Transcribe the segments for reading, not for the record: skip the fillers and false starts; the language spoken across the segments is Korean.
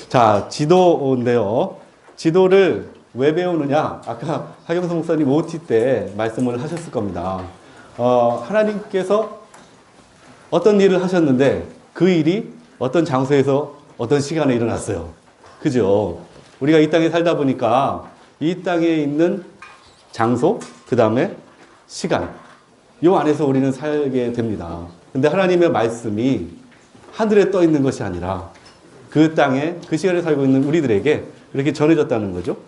자, 지도인데요. 지도를 왜 배우느냐? 아까 하경수 목사님 OT 때 말씀을 하셨을 겁니다. 하나님께서 어떤 일을 하셨는데 그 일이 어떤 장소에서 어떤 시간에 일어났어요. 그죠? 우리가 이 땅에 살다 보니까 이 땅에 있는 장소, 그 다음에 시간, 요 안에서 우리는 살게 됩니다. 근데 하나님의 말씀이 하늘에 떠 있는 것이 아니라 그 땅에 그 시간에 살고 있는 우리들에게 이렇게 전해졌다는 거죠.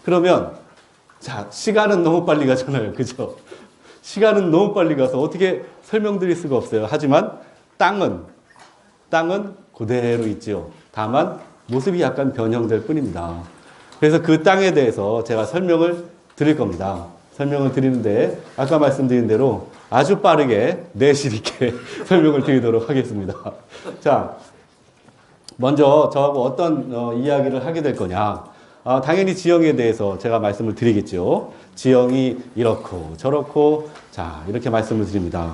그러면 자, 시간은 너무 빨리 가잖아요. 그죠? 시간은 너무 빨리 가서 어떻게 설명드릴 수가 없어요. 하지만 땅은 그대로 있죠. 다만 모습이 약간 변형될 뿐입니다. 그래서 그 땅에 대해서 제가 설명을 드릴 겁니다. 설명을 드리는데 아까 말씀드린 대로 아주 빠르게 내실 있게 설명을 드리도록 하겠습니다. 자, 먼저 저하고 어떤 이야기를 하게 될 거냐. 당연히 지형에 대해서 제가 말씀을 드리겠죠. 지형이 이렇고 저렇고 자 이렇게 말씀을 드립니다.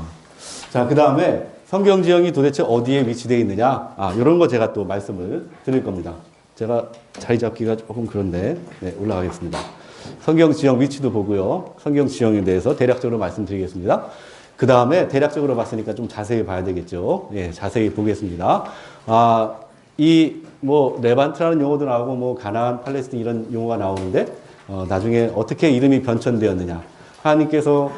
자, 그 다음에 성경 지형이 도대체 어디에 위치되어 있느냐. 이런 거 제가 또 말씀을 드릴 겁니다. 제가 자리 잡기가 조금 그런데 네, 올라가겠습니다. 성경 지형 위치도 보고요. 성경 지형에 대해서 대략적으로 말씀드리겠습니다. 그 다음에 대략적으로 봤으니까 좀 자세히 봐야 되겠죠. 예, 자세히 보겠습니다. 레반트라는 용어도 나오고, 가나안, 팔레스틴 이런 용어가 나오는데, 나중에 어떻게 이름이 변천되었느냐. 하나님께서,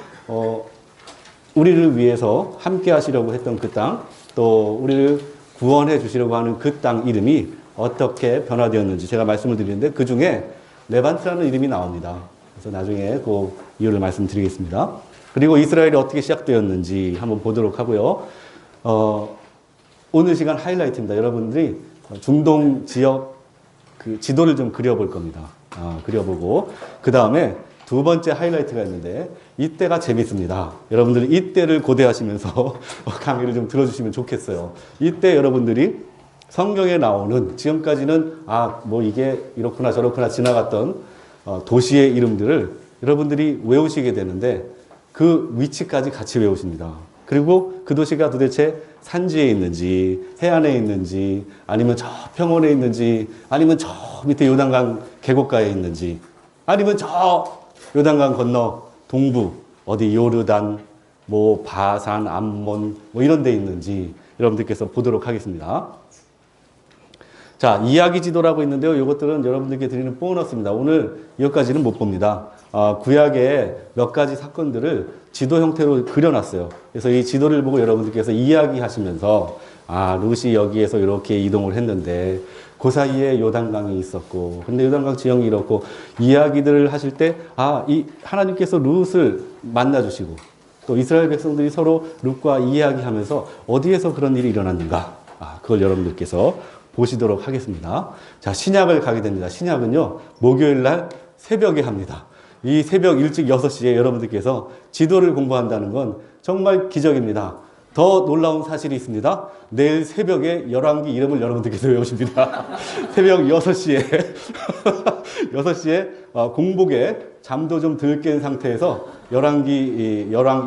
우리를 위해서 함께 하시려고 했던 그 땅, 또 우리를 구원해 주시려고 하는 그 땅 이름이 어떻게 변화되었는지 제가 말씀을 드리는데, 그 중에 레반트라는 이름이 나옵니다. 그래서 나중에 그 이유를 말씀드리겠습니다. 그리고 이스라엘이 어떻게 시작되었는지 한번 보도록 하고요. 오늘 시간 하이라이트입니다. 여러분들이 중동 지역 그 지도를 좀 그려볼 겁니다. 그려보고 그 다음에 두 번째 하이라이트가 있는데 이때가 재밌습니다. 여러분들이 이때를 고대하시면서 강의를 좀 들어주시면 좋겠어요. 이때 여러분들이 성경에 나오는 지금까지는 이게 이렇구나 저렇구나 지나갔던 도시의 이름들을 여러분들이 외우시게 되는데 그 위치까지 같이 외우십니다. 그리고 그 도시가 도대체 산지에 있는지 해안에 있는지 아니면 저 평원에 있는지 아니면 저 밑에 요단강 계곡가에 있는지 아니면 저 요단강 건너 동부 어디 요르단 바산 암몬 이런 데 있는지 여러분들께서 보도록 하겠습니다. 자, 이야기 지도라고 있는데요. 이것들은 여러분들께 드리는 보너스입니다. 오늘 여기까지는 못 봅니다. 구약의 몇 가지 사건들을 지도 형태로 그려놨어요. 그래서 이 지도를 보고 여러분들께서 이야기하시면서 룻이 여기에서 이렇게 이동을 했는데 그 사이에 요단강이 있었고 근데 요단강 지형이 이렇고 이야기들을 하실 때 이 하나님께서 룻을 만나주시고 또 이스라엘 백성들이 서로 룻과 이야기하면서 어디에서 그런 일이 일어났는가 그걸 여러분들께서 보시도록 하겠습니다. 자, 신약을 가게 됩니다. 신약은요, 목요일 날 새벽에 합니다. 이 새벽 일찍 6시에 여러분들께서 지도를 공부한다는 건 정말 기적입니다. 더 놀라운 사실이 있습니다. 내일 새벽에 열왕기 이름을 여러분들께서 외우십니다. 새벽 6시에 6시에 공복에 잠도 좀 덜 깬 상태에서 열왕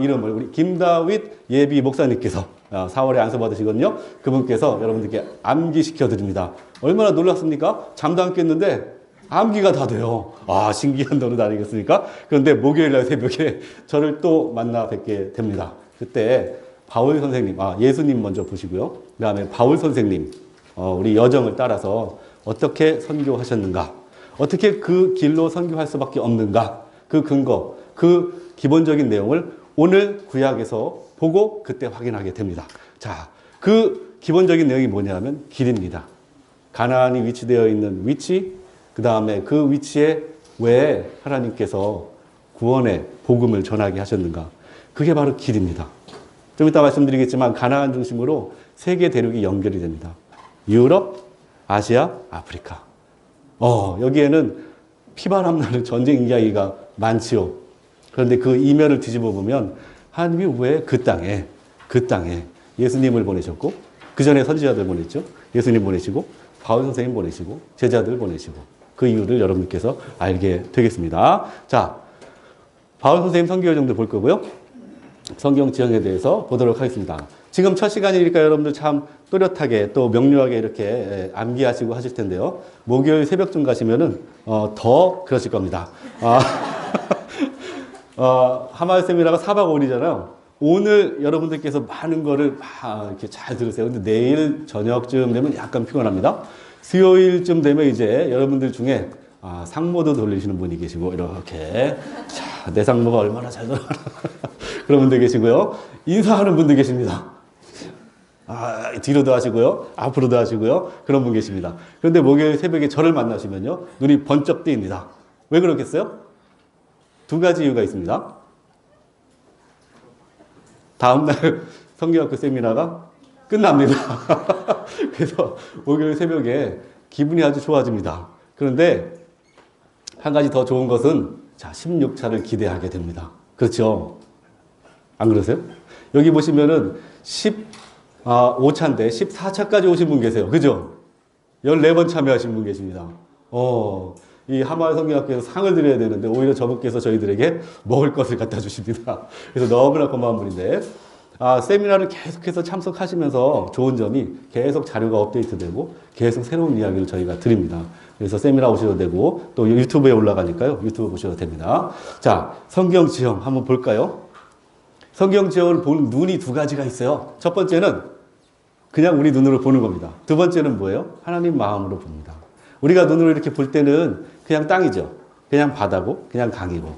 이름을 우리 김다윗 예비 목사님께서 4월에 안수 받으시거든요. 그분께서 여러분들께 암기시켜 드립니다. 얼마나 놀랐습니까? 잠도 안 깼는데 암기가 다 돼요. 신기한 노릇 아니겠습니까? 그런데 목요일 날 새벽에 저를 또 만나 뵙게 됩니다. 그때 바울 선생님, 예수님 먼저 보시고요. 그 다음에 바울 선생님, 우리 여정을 따라서 어떻게 선교하셨는가? 어떻게 그 길로 선교할 수밖에 없는가? 그 근거, 그 기본적인 내용을 오늘 구약에서 보고 그때 확인하게 됩니다. 자, 그 기본적인 내용이 뭐냐면 길입니다. 가나안이 위치되어 있는 위치, 그 다음에 그 위치에 왜 하나님께서 구원의 복음을 전하게 하셨는가? 그게 바로 길입니다. 좀 이따 말씀드리겠지만 가나안 중심으로 세계 대륙이 연결이 됩니다. 유럽, 아시아, 아프리카. 여기에는 피바람 나는 전쟁 이야기가 많지요. 그런데 그 이면을 뒤집어 보면 하나님이 왜 그 땅에 예수님을 보내셨고 그 전에 선지자들 보냈죠. 예수님 보내시고 바울 선생님 보내시고 제자들 보내시고 그 이유를 여러분께서 알게 되겠습니다. 자, 바울 선생님 선교여정도 볼 거고요. 성경 지형에 대해서 보도록 하겠습니다. 지금 첫 시간이니까 여러분들 참 또렷하게 또 명료하게 이렇게 암기하시고 하실 텐데요. 목요일 새벽쯤 가시면은 더 그러실 겁니다. 하마을 세미나가 4박 5일이잖아요. 오늘 여러분들께서 많은 거를 막 이렇게 잘 들으세요. 근데 내일 저녁쯤 되면 약간 피곤합니다. 수요일쯤 되면 이제 여러분들 중에 상모도 돌리시는 분이 계시고 이렇게 자, 내 상모가 얼마나 잘 돌아가나 그런 분들 계시고요. 인사하는 분들 계십니다. 뒤로도 하시고요. 앞으로도 하시고요. 그런 분 계십니다. 그런데 목요일 새벽에 저를 만나시면요. 눈이 번쩍 뜨입니다. 왜 그렇겠어요? 두 가지 이유가 있습니다. 다음날 성경학교 세미나가 끝납니다. 그래서 목요일 새벽에 기분이 아주 좋아집니다. 그런데 한 가지 더 좋은 것은 자, 16차를 기대하게 됩니다. 그렇죠? 안 그러세요? 여기 보시면은 15차인데 14차까지 오신 분 계세요. 그죠? 14번 참여하신 분 계십니다. 이 하마을 성경학교에서 상을 드려야 되는데 오히려 저분께서 저희들에게 먹을 것을 갖다 주십니다. 그래서 너무나 고마운 분인데 세미나를 계속해서 참석하시면서 좋은 점이 계속 자료가 업데이트되고 계속 새로운 이야기를 저희가 드립니다. 그래서 세미나 오셔도 되고 또 유튜브에 올라가니까요. 유튜브 보셔도 됩니다. 자, 성경 지형 한번 볼까요? 성경 지형을 보는 눈이 두 가지가 있어요. 첫 번째는 그냥 우리 눈으로 보는 겁니다. 두 번째는 뭐예요? 하나님 마음으로 봅니다. 우리가 눈으로 이렇게 볼 때는 그냥 땅이죠. 그냥 바다고, 그냥 강이고,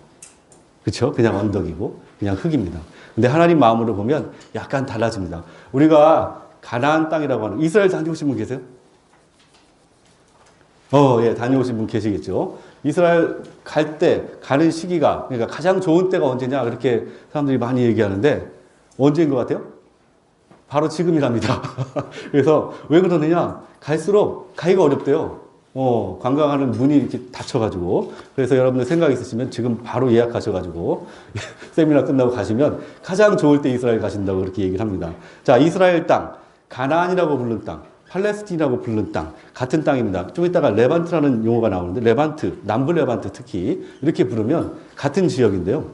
그렇죠? 그냥 언덕이고, 그냥 흙입니다. 근데 하나님 마음으로 보면 약간 달라집니다. 우리가 가나안 땅이라고 하는 이스라엘 다녀오신 분 계세요? 예, 다녀오신 분 계시겠죠. 이스라엘 가는 시기가, 그러니까 가장 좋은 때가 언제냐, 그렇게 사람들이 많이 얘기하는데, 언제인 것 같아요? 바로 지금이랍니다. 그래서 왜 그러느냐, 갈수록 가기가 어렵대요. 관광하는 문이 이렇게 닫혀가지고. 그래서 여러분들 생각 있으시면 지금 바로 예약하셔가지고, 세미나 끝나고 가시면 가장 좋을 때 이스라엘 가신다고 그렇게 얘기를 합니다. 자, 이스라엘 땅, 가나안이라고 부르는 땅, 팔레스틴이라고 부르는 땅, 같은 땅입니다. 좀 이따가 레반트라는 용어가 나오는데, 레반트, 남부 레반트 특히, 이렇게 부르면 같은 지역인데요.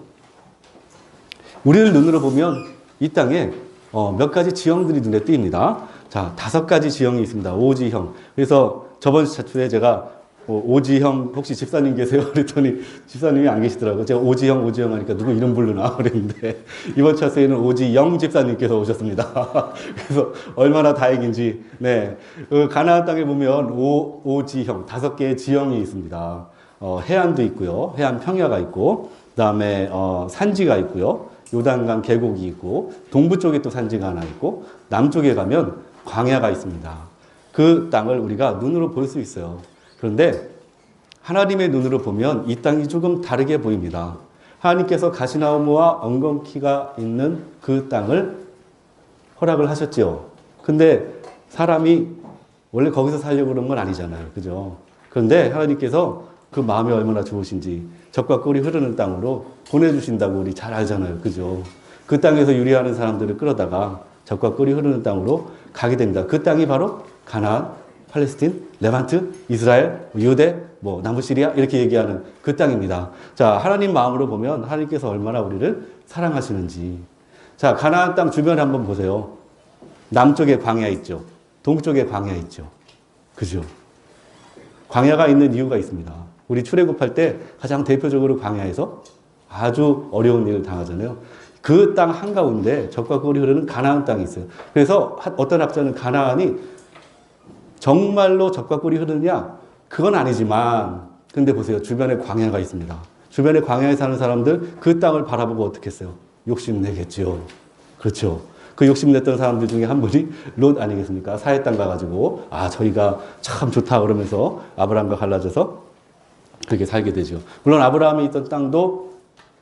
우리를 눈으로 보면 이 땅에 몇 가지 지형들이 눈에 띄입니다. 자, 5가지 지형이 있습니다. 오지형. 그래서 저번 차트에 제가 오지형 혹시 집사님 계세요? 그랬더니 집사님이 안 계시더라고요. 제가 오지형 하니까 누구 이름 부르나 그랬는데 이번 차트에는 오지영 집사님께서 오셨습니다. 그래서 얼마나 다행인지. 네, 가나안 땅에 보면 오지형 5개의 지형이 있습니다. 해안도 있고요. 해안 평야가 있고 그다음에 산지가 있고요. 요단강 계곡이 있고 동부 쪽에 또 산지가 하나 있고 남쪽에 가면 광야가 있습니다. 그 땅을 우리가 눈으로 볼 수 있어요. 그런데 하나님의 눈으로 보면 이 땅이 조금 다르게 보입니다. 하나님께서 가시나무와 엉겅퀴가 있는 그 땅을 허락을 하셨죠. 근데 사람이 원래 거기서 살려고 그런 건 아니잖아요. 그죠? 그런데 하나님께서 그 마음이 얼마나 좋으신지 젖과 꿀이 흐르는 땅으로 보내주신다고 우리 잘 알잖아요. 그죠? 그 땅에서 유리하는 사람들을 끌어다가 젖과 꿀이 흐르는 땅으로 가게 됩니다. 그 땅이 바로 가나안, 팔레스틴, 레반트, 이스라엘, 유대, 남부 시리아 이렇게 얘기하는 그 땅입니다. 자, 하나님 마음으로 보면 하나님께서 얼마나 우리를 사랑하시는지. 자, 가나안 땅 주변에 한번 보세요. 남쪽에 광야 있죠. 동쪽에 광야 있죠. 그죠? 광야가 있는 이유가 있습니다. 우리 출애굽할 때 가장 대표적으로 광야에서 아주 어려운 일을 당하잖아요. 그 땅 한가운데 젖과 꿀이 흐르는 가나안 땅이 있어요. 그래서 어떤 학자는 가나안이 정말로 젖과 꿀이 흐르느냐? 그건 아니지만 근데 보세요. 주변에 광야가 있습니다. 주변에 광야에 사는 사람들 그 땅을 바라보고 어떻게 했어요? 욕심내겠죠. 그렇죠. 그 욕심냈던 사람들 중에 한 분이 롯 아니겠습니까? 사해 땅 가가지고 저희가 참 좋다 그러면서 아브라함과 갈라져서 그렇게 살게 되죠. 물론 아브라함이 있던 땅도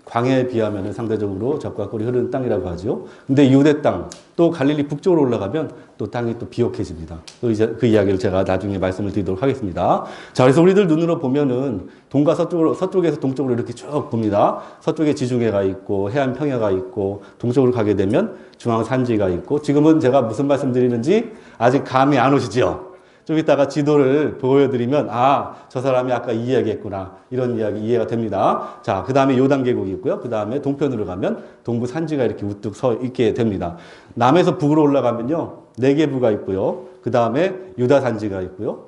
광야에 비하면 상대적으로 젖과 꿀이 흐르는 땅이라고 하죠. 근데 유대 땅, 또 갈릴리 북쪽으로 올라가면 또 땅이 또 비옥해집니다. 그 이야기를 제가 나중에 말씀을 드리도록 하겠습니다. 자, 그래서 우리들 눈으로 보면은 동과 서쪽에서 동쪽으로 이렇게 쭉 봅니다. 서쪽에 지중해가 있고, 해안 평야가 있고, 동쪽으로 가게 되면 중앙 산지가 있고, 지금은 제가 무슨 말씀 드리는지 아직 감이 안 오시죠? 좀 이따가 지도를 보여드리면, 아, 저 사람이 아까 이 이야기 했구나. 이런 이야기 이해가 됩니다. 자, 그 다음에 요단 계곡이 있고요. 그 다음에 동편으로 가면 동부 산지가 이렇게 우뚝 서 있게 됩니다. 남에서 북으로 올라가면요. 네게부가 있고요. 그 다음에 유다 산지가 있고요.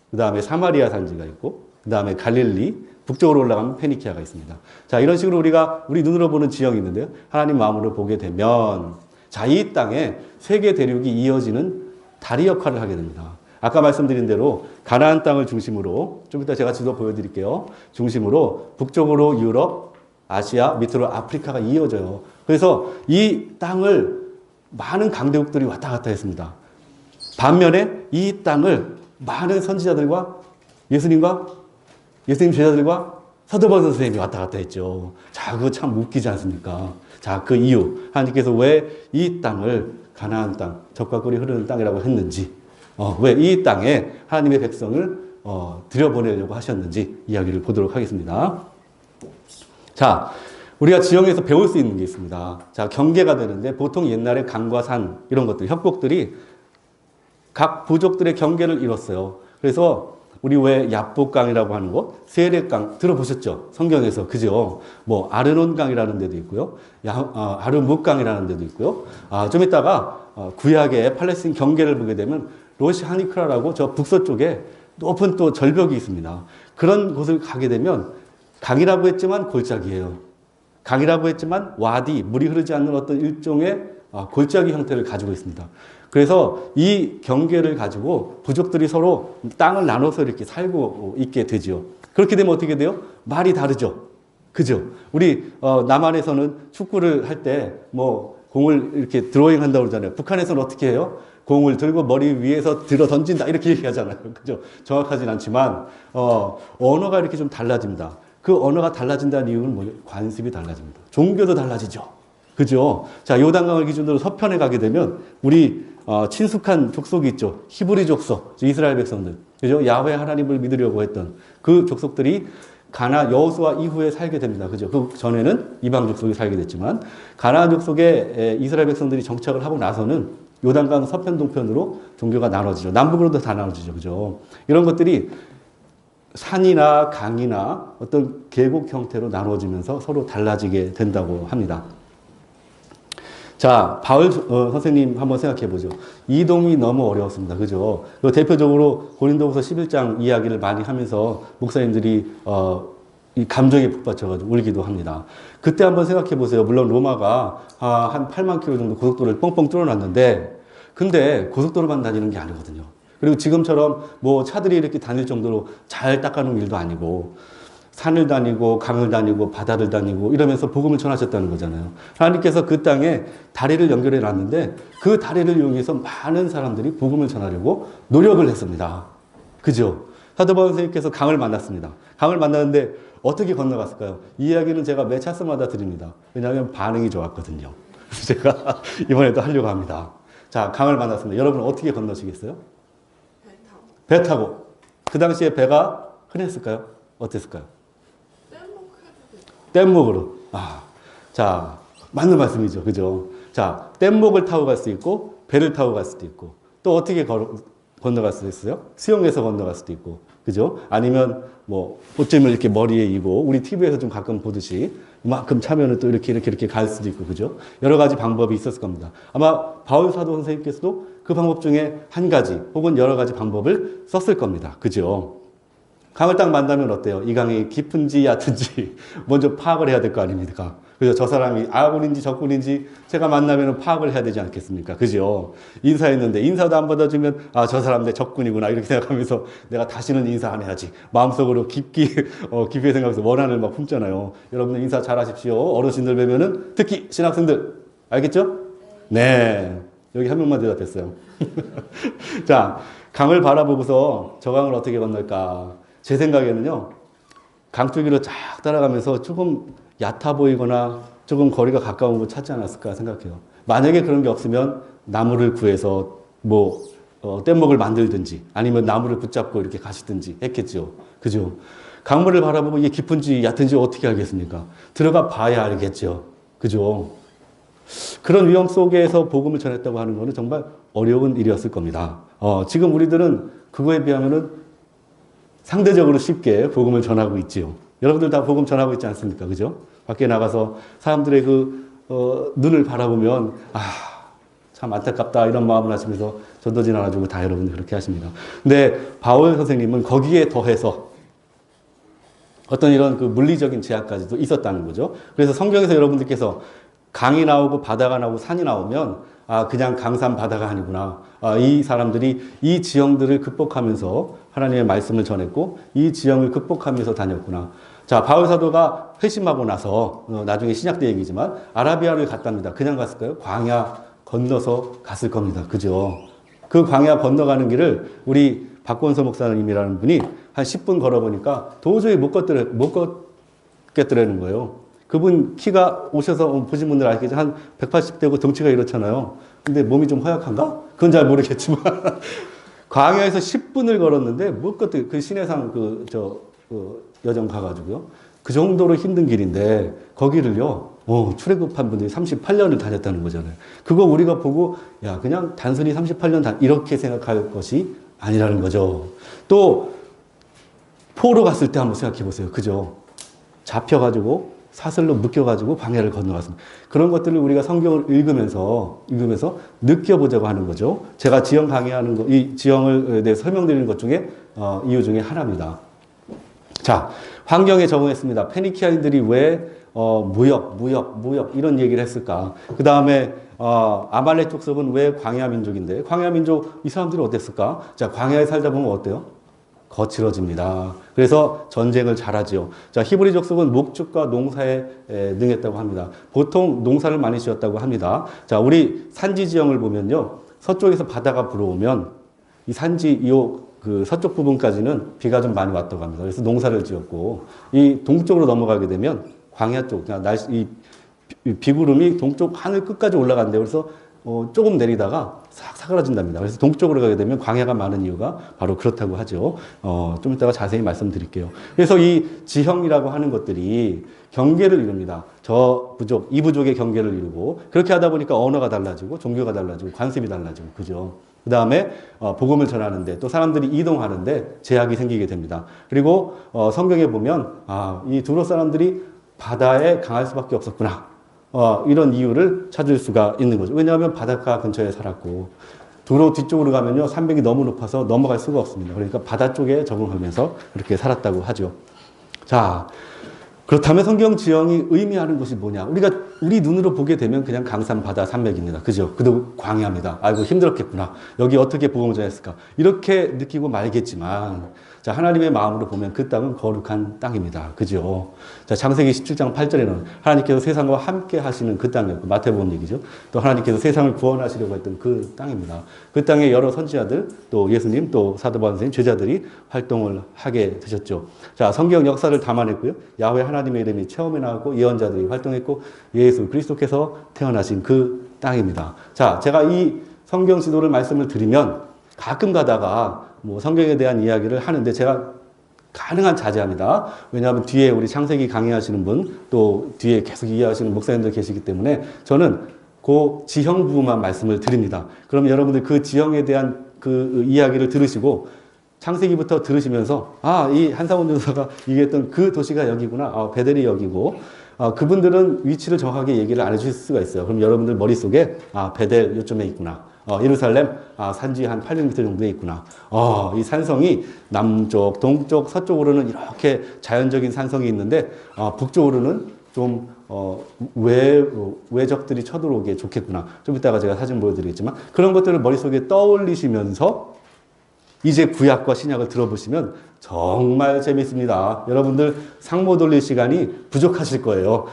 그 다음에 사마리아 산지가 있고, 그 다음에 갈릴리, 북쪽으로 올라가면 페니키아가 있습니다. 자, 이런 식으로 우리가 우리 눈으로 보는 지형이 있는데요. 하나님 마음으로 보게 되면, 자, 이 땅에 세계 대륙이 이어지는 다리 역할을 하게 됩니다. 아까 말씀드린 대로 가나안 땅을 중심으로, 좀 이따 제가 지도 보여드릴게요. 중심으로 북쪽으로 유럽, 아시아, 밑으로 아프리카가 이어져요. 그래서 이 땅을 많은 강대국들이 왔다 갔다 했습니다. 반면에 이 땅을 많은 선지자들과 예수님 제자들과 사도 바울 선생님이 왔다 갔다 했죠. 자, 그거 참 웃기지 않습니까? 자, 그 이유, 하나님께서 왜 이 땅을 가나안 땅, 젖과 꿀이 흐르는 땅이라고 했는지, 왜 이 땅에 하나님의 백성을 들여보내려고 하셨는지 이야기를 보도록 하겠습니다. 자, 우리가 지형에서 배울 수 있는 게 있습니다. 자, 경계가 되는데 보통 옛날에 강과 산 이런 것들, 협곡들이 각 부족들의 경계를 이뤘어요. 그래서 우리 왜 야복강이라고 하는 곳, 세례강 들어보셨죠? 성경에서, 그죠? 뭐 아르논강이라는 데도 있고요, 아르묵강이라는 데도 있고요. 좀 이따가 구약의 팔레스틴 경계를 보게 되면 로시 하니크라라고 저 북서쪽에 높은 또 절벽이 있습니다. 그런 곳을 가게 되면 강이라고 했지만 골짜기예요. 강이라고 했지만 와디, 물이 흐르지 않는 어떤 일종의 골짜기 형태를 가지고 있습니다. 그래서 이 경계를 가지고 부족들이 서로 땅을 나눠서 이렇게 살고 있게 되죠. 그렇게 되면 어떻게 돼요? 말이 다르죠. 그죠? 우리 남한에서는 축구를 할 때 뭐 공을 이렇게 드로잉 한다고 그러잖아요. 북한에서는 어떻게 해요? 공을 들고 머리 위에서 들어 던진다 이렇게 얘기하잖아요. 그죠? 정확하진 않지만 언어가 이렇게 좀 달라집니다. 그 언어가 달라진다는 이유는 뭐예요? 관습이 달라집니다. 종교도 달라지죠. 그죠? 자, 요단강을 기준으로 서편에 가게 되면 우리 친숙한 족속이 있죠. 히브리 족속, 이스라엘 백성들. 그죠? 야훼 하나님을 믿으려고 했던 그 족속들이 가나 여호수아 이후에 살게 됩니다. 그죠? 그 전에는 이방 족속이 살게 됐지만 가나안 족속에 이스라엘 백성들이 정착을 하고 나서는 요단강 서편 동편으로 종교가 나눠지죠. 남북으로도 다 나눠지죠. 그죠? 이런 것들이 산이나 강이나 어떤 계곡 형태로 나눠지면서 서로 달라지게 된다고 합니다. 자, 바울 선생님 한번 생각해 보죠. 이동이 너무 어려웠습니다. 그죠? 대표적으로 고린도후서 11장 이야기를 많이 하면서 목사님들이 이 감정에 북받쳐가지고 울기도 합니다. 그때 한번 생각해 보세요. 물론 로마가 한 8만 킬로 정도 고속도로를 뻥뻥 뚫어놨는데, 근데 고속도로만 다니는 게 아니거든요. 그리고 지금처럼 뭐 차들이 이렇게 다닐 정도로 잘 닦아놓은 일도 아니고, 산을 다니고 강을 다니고 바다를 다니고 이러면서 복음을 전하셨다는 거잖아요. 하나님께서 그 땅에 다리를 연결해 놨는데 그 다리를 이용해서 많은 사람들이 복음을 전하려고 노력을 했습니다. 그죠? 사도 바울 선생님께서 강을 만났습니다. 강을 만났는데 어떻게 건너갔을까요? 이 이야기는 제가 매 차스마다 드립니다. 왜냐하면 반응이 좋았거든요. 그래서 제가 이번에도 하려고 합니다. 자, 강을 만났습니다. 여러분 어떻게 건너시겠어요? 배 타고. 그 당시에 배가 흔했을까요? 어땠을까요? 뗏목으로. 자, 맞는 말씀이죠. 그죠? 자, 뗏목을 타고 갈 수 있고, 배를 타고 갈 수도 있고, 또 어떻게 건너갈 수도 있어요? 수영해서 건너갈 수도 있고, 그죠? 아니면 뭐, 옷점을 이렇게 머리에 이고, 우리 TV에서 좀 가끔 보듯이, 이만큼 차면은 또 이렇게 갈 수도 있고, 그죠? 여러 가지 방법이 있었을 겁니다. 아마 바울 사도 선생님께서도 그 방법 중에 한 가지, 혹은 여러 가지 방법을 썼을 겁니다. 그죠? 강을 딱 만나면 어때요? 이 강이 깊은지 얕은지 먼저 파악을 해야 될 거 아닙니까? 그래서 저 사람이 아군인지 적군인지 제가 만나면 파악을 해야 되지 않겠습니까? 그죠? 인사했는데 인사도 안 받아주면 저 사람 내 적군이구나 이렇게 생각하면서 내가 다시는 인사 안 해야지. 마음속으로 깊이 생각해서 원한을 막 품잖아요. 여러분들 인사 잘 하십시오. 어르신들 뵈면은 특히 신학생들 알겠죠? 네. 여기 한 명만 대답했어요. 자, 강을 바라보고서 저 강을 어떻게 건널까? 제 생각에는요, 강줄기로 쫙 따라가면서 조금 얕아 보이거나 조금 거리가 가까운 곳 찾지 않았을까 생각해요. 만약에 그런 게 없으면 나무를 구해서 뗏목을 만들든지 아니면 나무를 붙잡고 이렇게 가시든지 했겠죠. 그죠? 강물을 바라보고 이게 깊은지 얕은지 어떻게 알겠습니까? 들어가 봐야 알겠죠. 그죠? 그런 위험 속에서 복음을 전했다고 하는 것은 정말 어려운 일이었을 겁니다. 지금 우리들은 그거에 비하면은 상대적으로 쉽게 복음을 전하고 있지요. 여러분들 다 복음 전하고 있지 않습니까? 그죠? 밖에 나가서 사람들의 눈을 바라보면, 참 안타깝다 이런 마음을 하시면서 전도진 안아주고 다 여러분들 그렇게 하십니다. 근데 바울 선생님은 거기에 더해서 어떤 이런 그 물리적인 제약까지도 있었다는 거죠. 그래서 성경에서 여러분들께서 강이 나오고 바다가 나오고 산이 나오면 그냥 강산 바다가 아니구나. 이 사람들이 이 지형들을 극복하면서 하나님의 말씀을 전했고 이 지형을 극복하면서 다녔구나. 자, 바울 사도가 회심하고 나서 나중에 신약 때 얘기지만 아라비아를 갔답니다. 그냥 갔을까요? 광야 건너서 갔을 겁니다. 그죠? 그 광야 건너가는 길을 우리 박권서 목사님이라는 분이 한 10분 걸어보니까 도저히 못 걷겠더라는 거예요. 그분 키가 오셔서 보신 분들 아시겠죠? 한 180대고 덩치가 이렇잖아요. 근데 몸이 좀 허약한가? 그건 잘 모르겠지만 광야에서 10분을 걸었는데 못 걷더라고요. 그 신해상 여정 가가지고요. 그 정도로 힘든 길인데 거기를요. 출애굽한 분들이 38년을 다녔다는 거잖아요. 그거 우리가 보고 야 그냥 단순히 38년 이렇게 생각할 것이 아니라는 거죠. 또 포로 갔을 때 한번 생각해 보세요. 그죠? 잡혀가지고 사슬로 묶여가지고 광야를 건너갔습니다. 그런 것들을 우리가 성경을 읽으면서 느껴보자고 하는 거죠. 제가 지형 강의하는 거, 이 지형을 대해 설명드리는 것 중에 이유 중에 하나입니다. 자, 환경에 적응했습니다. 페니키아인들이 왜 무역 이런 얘기를 했을까? 그 다음에 아말렉 족속은 왜 광야 민족인데 광야 민족 이 사람들이 어땠을까? 자, 광야에 살다 보면 어때요? 거칠어집니다. 그래서 전쟁을 잘하지요. 자, 히브리 족속은 목축과 농사에 능했다고 합니다. 보통 농사를 많이 지었다고 합니다. 자, 우리 산지 지형을 보면요. 서쪽에서 바다가 불어오면 이 산지 그 서쪽 부분까지는 비가 좀 많이 왔다고 합니다. 그래서 농사를 지었고 이 동쪽으로 넘어가게 되면 광야 쪽, 이 비구름이 동쪽 하늘 끝까지 올라간대요. 그래서 조금 내리다가 싹 사그라진답니다. 그래서 동쪽으로 가게 되면 광야가 많은 이유가 바로 그렇다고 하죠. 좀 이따가 자세히 말씀드릴게요. 그래서 이 지형이라고 하는 것들이 경계를 이룹니다. 저 부족, 이 부족의 경계를 이루고 그렇게 하다 보니까 언어가 달라지고 종교가 달라지고 관습이 달라지고 그죠. 그 다음에 복음을 전하는데 또 사람들이 이동하는데 제약이 생기게 됩니다. 그리고 성경에 보면 이 두로 사람들이 바다에 강할 수밖에 없었구나. 이런 이유를 찾을 수가 있는 거죠. 왜냐하면 바닷가 근처에 살았고 두로 뒤쪽으로 가면요 산맥이 너무 높아서 넘어갈 수가 없습니다. 그러니까 바다 쪽에 적응하면서 그렇게 살았다고 하죠. 자, 그렇다면 성경 지형이 의미하는 것이 뭐냐? 우리 눈으로 보게 되면 그냥 강산, 바다, 산맥입니다. 그죠? 그리고 광야입니다. 아이고 힘들었겠구나. 여기 어떻게 복음을 전했을까? 이렇게 느끼고 말겠지만 자, 하나님의 마음으로 보면 그 땅은 거룩한 땅입니다. 그죠? 자, 창세기 17장 8절에는 하나님께서 세상과 함께 하시는 그 땅이었고, 마태복음 얘기죠. 또 하나님께서 세상을 구원하시려고 했던 그 땅입니다. 그 땅에 여러 선지자들, 또 예수님, 또 사도 바울 선생님, 제자들이 활동을 하게 되셨죠. 자, 성경 역사를 담아냈고요. 야훼 하나님의 이름이 체험해 나왔고, 예언자들이 활동했고, 예수 그리스도께서 태어나신 그 땅입니다. 자, 제가 이 성경 지도를 말씀을 드리면 가끔 가다가 성경에 대한 이야기를 하는데 제가 가능한 자제합니다. 왜냐하면 뒤에 우리 창세기 강의하시는 분, 또 뒤에 계속 이해하시는 목사님들 계시기 때문에 저는 그 지형 부분만 말씀을 드립니다. 그럼 여러분들 그 지형에 대한 그 이야기를 들으시고 창세기부터 들으시면서 이 한상훈 전사가 얘기했던 그 도시가 여기구나. 베델이 여기고 그분들은 위치를 정확하게 얘기를 안 해주실 수가 있어요. 그럼 여러분들 머릿속에 베델 요쯤에 있구나. 예루살렘 산지 한 800m 정도에 있구나. 이 산성이 남쪽, 동쪽, 서쪽으로는 이렇게 자연적인 산성이 있는데 북쪽으로는 좀 외적들이 쳐들어오기에 좋겠구나. 좀 이따가 제가 사진 보여드리겠지만 그런 것들을 머릿속에 떠올리시면서 이제 구약과 신약을 들어보시면 정말 재밌습니다. 여러분들 상모 돌릴 시간이 부족하실 거예요.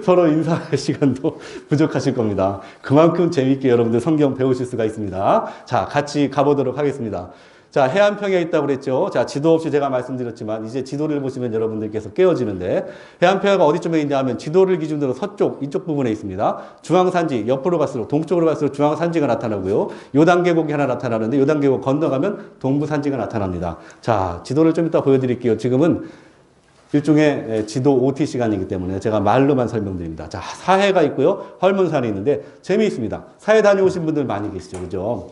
서로 인사할 시간도 부족하실 겁니다. 그만큼 재미있게 여러분들 성경 배우실 수가 있습니다. 자, 같이 가보도록 하겠습니다. 자, 해안평에 있다고 그랬죠. 자, 지도 없이 제가 말씀드렸지만 이제 지도를 보시면 여러분들께서 깨어지는데 해안평야가 어디쯤에 있냐 하면 지도를 기준으로 서쪽 이쪽 부분에 있습니다. 중앙산지 옆으로 갈수록 동쪽으로 갈수록 중앙산지가 나타나고요. 요단계곡이 하나 나타나는데 요단계곡 건너가면 동부산지가 나타납니다. 자, 지도를 좀 이따 보여드릴게요. 지금은 일종의 지도 OT 시간이기 때문에 제가 말로만 설명드립니다. 자, 사해가 있고요. 헐문산이 있는데 재미있습니다. 사해 다녀오신 분들 많이 계시죠. 그죠?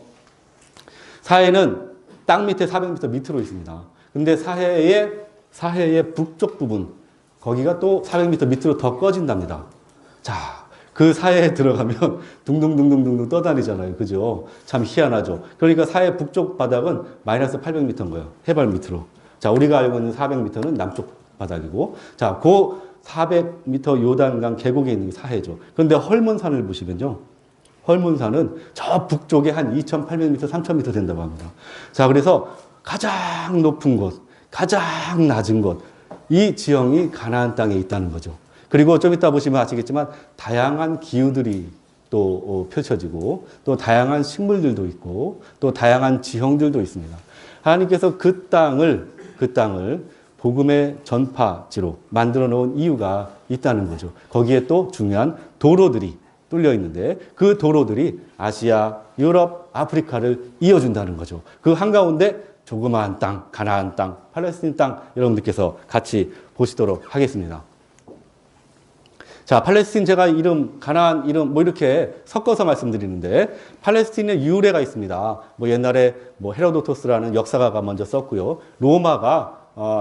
사해는 땅 밑에 400m 밑으로 있습니다. 근데 사해의 북쪽 부분, 거기가 또 400m 밑으로 더 꺼진답니다. 자, 그 사해에 들어가면 둥둥둥둥둥 떠다니잖아요. 그죠? 참 희한하죠. 그러니까 사해 북쪽 바닥은 마이너스 800m인 거예요. 해발 밑으로. 자, 우리가 알고 있는 400m는 남쪽 바닥이고, 자, 그 400m 요단강 계곡에 있는 게 사해죠. 그런데 헐몬산을 보시면요. 헐몬산은 저 북쪽에 한 2,800m, 3,000m 된다고 합니다. 자, 그래서 가장 높은 곳, 가장 낮은 곳, 이 지형이 가나안 땅에 있다는 거죠. 그리고 좀 이따 보시면 아시겠지만 다양한 기후들이 또 펼쳐지고 또 다양한 식물들도 있고 또 다양한 지형들도 있습니다. 하나님께서 그 땅을 복음의 전파지로 만들어 놓은 이유가 있다는 거죠. 거기에 또 중요한 도로들이 뚫려 있는데 그 도로들이 아시아, 유럽, 아프리카를 이어준다는 거죠. 그 한가운데 조그마한 땅, 가나안 땅, 팔레스틴 땅 여러분들께서 같이 보시도록 하겠습니다. 자, 팔레스틴 제가 이름, 가나안 이름 뭐 이렇게 섞어서 말씀드리는데 팔레스틴에 유래가 있습니다. 뭐 옛날에 뭐 헤로도토스라는 역사가가 먼저 썼고요. 로마가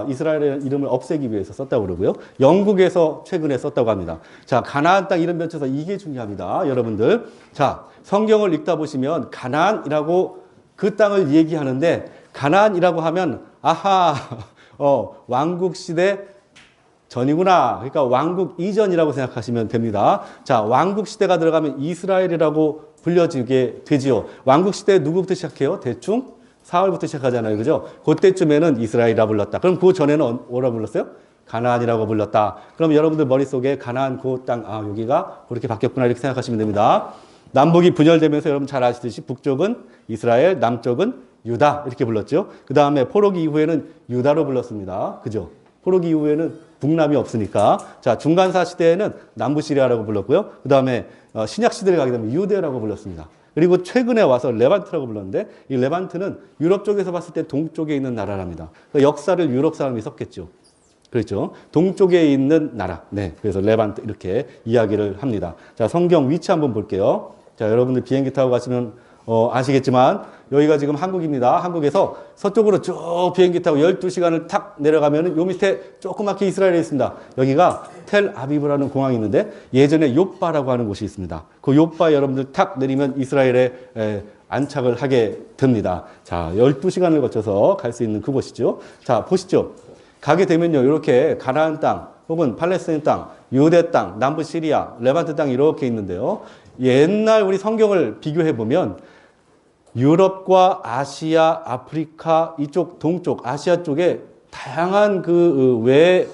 이스라엘의 이름을 없애기 위해서 썼다고 그러고요. 영국에서 최근에 썼다고 합니다. 자, 가나안 땅 이름 변쳐서 이게 중요합니다. 여러분들. 자, 성경을 읽다 보시면 가나안이라고 그 땅을 얘기하는데 가나안이라고 하면 아하, 왕국 시대 전이구나. 그러니까 왕국 이전이라고 생각하시면 됩니다. 자, 왕국 시대가 들어가면 이스라엘이라고 불려지게 되지요. 왕국 시대 누구부터 시작해요? 대충 사울부터 시작하잖아요. 그죠? 그때쯤에는 이스라엘이라 불렀다. 그럼 그 전에는 뭐라 불렀어요? 가나안이라고 불렀다. 그럼 여러분들 머릿속에 가나안 그 땅, 여기가 그렇게 바뀌었구나 이렇게 생각하시면 됩니다. 남북이 분열되면서 여러분 잘 아시듯이 북쪽은 이스라엘, 남쪽은 유다 이렇게 불렀죠. 그 다음에 포로기 이후에는 유다로 불렀습니다. 그죠? 포로기 이후에는 북남이 없으니까. 자, 중간사 시대에는 남부시리아라고 불렀고요. 그 다음에 신약 시대를 가게 되면 유대라고 불렀습니다. 그리고 최근에 와서 레반트라고 불렀는데 이 레반트는 유럽 쪽에서 봤을 때 동쪽에 있는 나라랍니다. 그러니까 역사를 유럽 사람이 썼겠죠. 그렇죠. 동쪽에 있는 나라. 네. 그래서 레반트 이렇게 이야기를 합니다. 자, 성경 위치 한번 볼게요. 자, 여러분들 비행기 타고 가시면 아시겠지만 여기가 지금 한국입니다. 한국에서 서쪽으로 쭉 비행기 타고 12시간을 탁 내려가면 요 밑에 조그맣게 이스라엘에 있습니다. 여기가 텔 아비브라는 공항이 있는데 예전에 요빠라고 하는 곳이 있습니다. 그 요빠 여러분들 탁 내리면 이스라엘에 안착을 하게 됩니다. 자, 12시간을 거쳐서 갈 수 있는 그곳이죠. 자, 보시죠. 가게 되면요. 이렇게 가나안 땅 혹은 팔레스타인 땅, 유대 땅, 남부 시리아, 레반트 땅 이렇게 있는데요. 옛날 우리 성경을 비교해 보면 유럽과 아시아, 아프리카 이쪽 동쪽 아시아 쪽에 다양한 그 외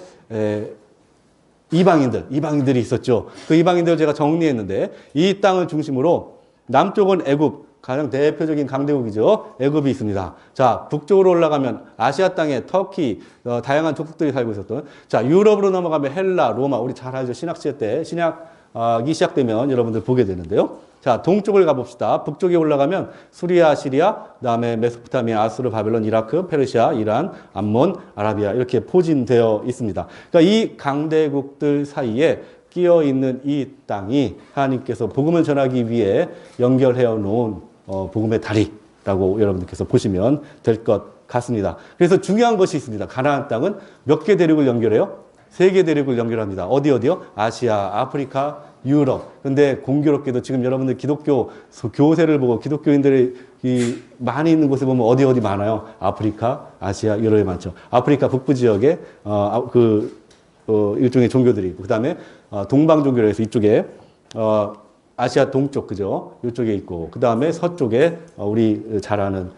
이방인들이 있었죠. 그 이방인들을 제가 정리했는데 이 땅을 중심으로 남쪽은 애굽, 가장 대표적인 강대국이죠. 애굽이 있습니다. 자, 북쪽으로 올라가면 아시아 땅에 터키, 다양한 족속들이 살고 있었던. 자, 유럽으로 넘어가면 헬라, 로마, 우리 잘 알죠. 신학시대 때 신약이 시작되면 여러분들 보게 되는데요. 자, 동쪽을 가봅시다. 북쪽에 올라가면 수리아, 시리아, 그다음에 메소포타미아, 아수르, 바벨론, 이라크, 페르시아, 이란, 암몬, 아라비아 이렇게 포진되어 있습니다. 그러니까 이 강대국들 사이에 끼어 있는 이 땅이 하나님께서 복음을 전하기 위해 연결해 놓은 복음의 다리라고 여러분들께서 보시면 될 것 같습니다. 그래서 중요한 것이 있습니다. 가나안 땅은 몇 개 대륙을 연결해요? 3개 대륙을 연결합니다. 어디요? 아시아, 아프리카, 유럽. 근데 공교롭게도 지금 여러분들 기독교 교세를 보고 기독교인들이 많이 있는 곳에 보면 어디 많아요? 아프리카, 아시아, 유럽에 많죠. 아프리카 북부 지역에 일종의 종교들이 있고, 그 다음에 동방 종교로 해서 이쪽에 아시아 동쪽, 그죠? 이쪽에 있고, 그 다음에 서쪽에 우리 잘 아는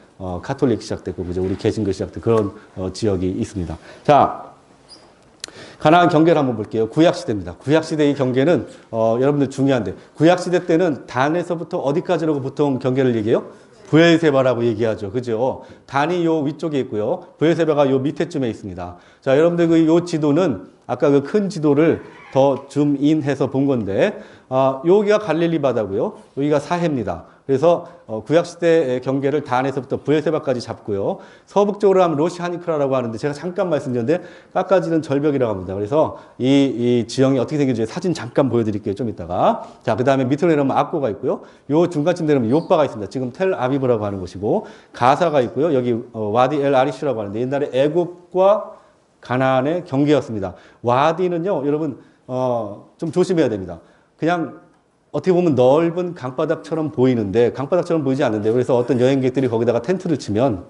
카톨릭 시작됐고, 그죠? 우리 개신교 시작된 그런 지역이 있습니다. 자, 가나안 경계를 한번 볼게요. 구약시대입니다. 구약시대의 경계는 여러분들 중요한데 구약시대 때는 단에서부터 어디까지라고 보통 경계를 얘기해요? 브엘세바라고 얘기하죠. 그죠? 단이 요 위쪽에 있고요. 브엘세바가 요 밑에쯤에 있습니다. 자, 여러분들 요 지도는 아까 그 큰 지도를 더 줌인해서 본 건데 여기가 갈릴리 바다고요. 여기가 사해입니다. 그래서 구약시대의 경계를 단에서부터 브엘세바까지 잡고요. 서북쪽으로 하면 로시 하니크라라고 하는데 제가 잠깐 말씀드렸는데 깎아지는 절벽이라고 합니다. 그래서 이 지형이 어떻게 생긴지 사진 잠깐 보여드릴게요. 좀 이따가. 자, 그 다음에 밑으로 내려오면 악고가 있고요. 요 중간쯤 내려오면 요바가 있습니다. 지금 텔 아비브라고 하는 곳이고 가사가 있고요. 여기 와디 엘 아리슈라고 하는데 옛날에 애굽과 가나안의 경계였습니다. 와디는요, 여러분 좀 조심해야 됩니다. 그냥 어떻게 보면 넓은 강바닥처럼 보이는데 강바닥처럼 보이지 않는데 그래서 어떤 여행객들이 거기다가 텐트를 치면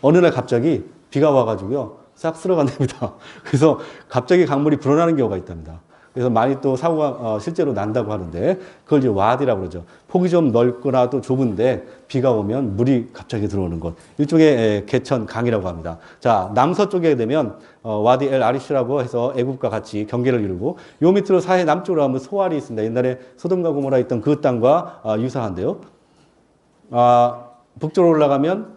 어느 날 갑자기 비가 와가지고요 싹 쓸어간답니다. 그래서 갑자기 강물이 불어나는 경우가 있답니다. 그래서 많이 또 사고가 실제로 난다고 하는데 그걸 이제 와디라고 그러죠. 폭이 좀 넓거나 또 좁은데 비가 오면 물이 갑자기 들어오는 것. 일종의 개천 강이라고 합니다. 자, 남서쪽에 되면 와디 엘 아리슈라고 해서 애굽과 같이 경계를 이루고 요 밑으로 사해 남쪽으로 가면 소알이 있습니다. 옛날에 소돔과 고모라 있던 그 땅과 유사한데요. 북쪽으로 올라가면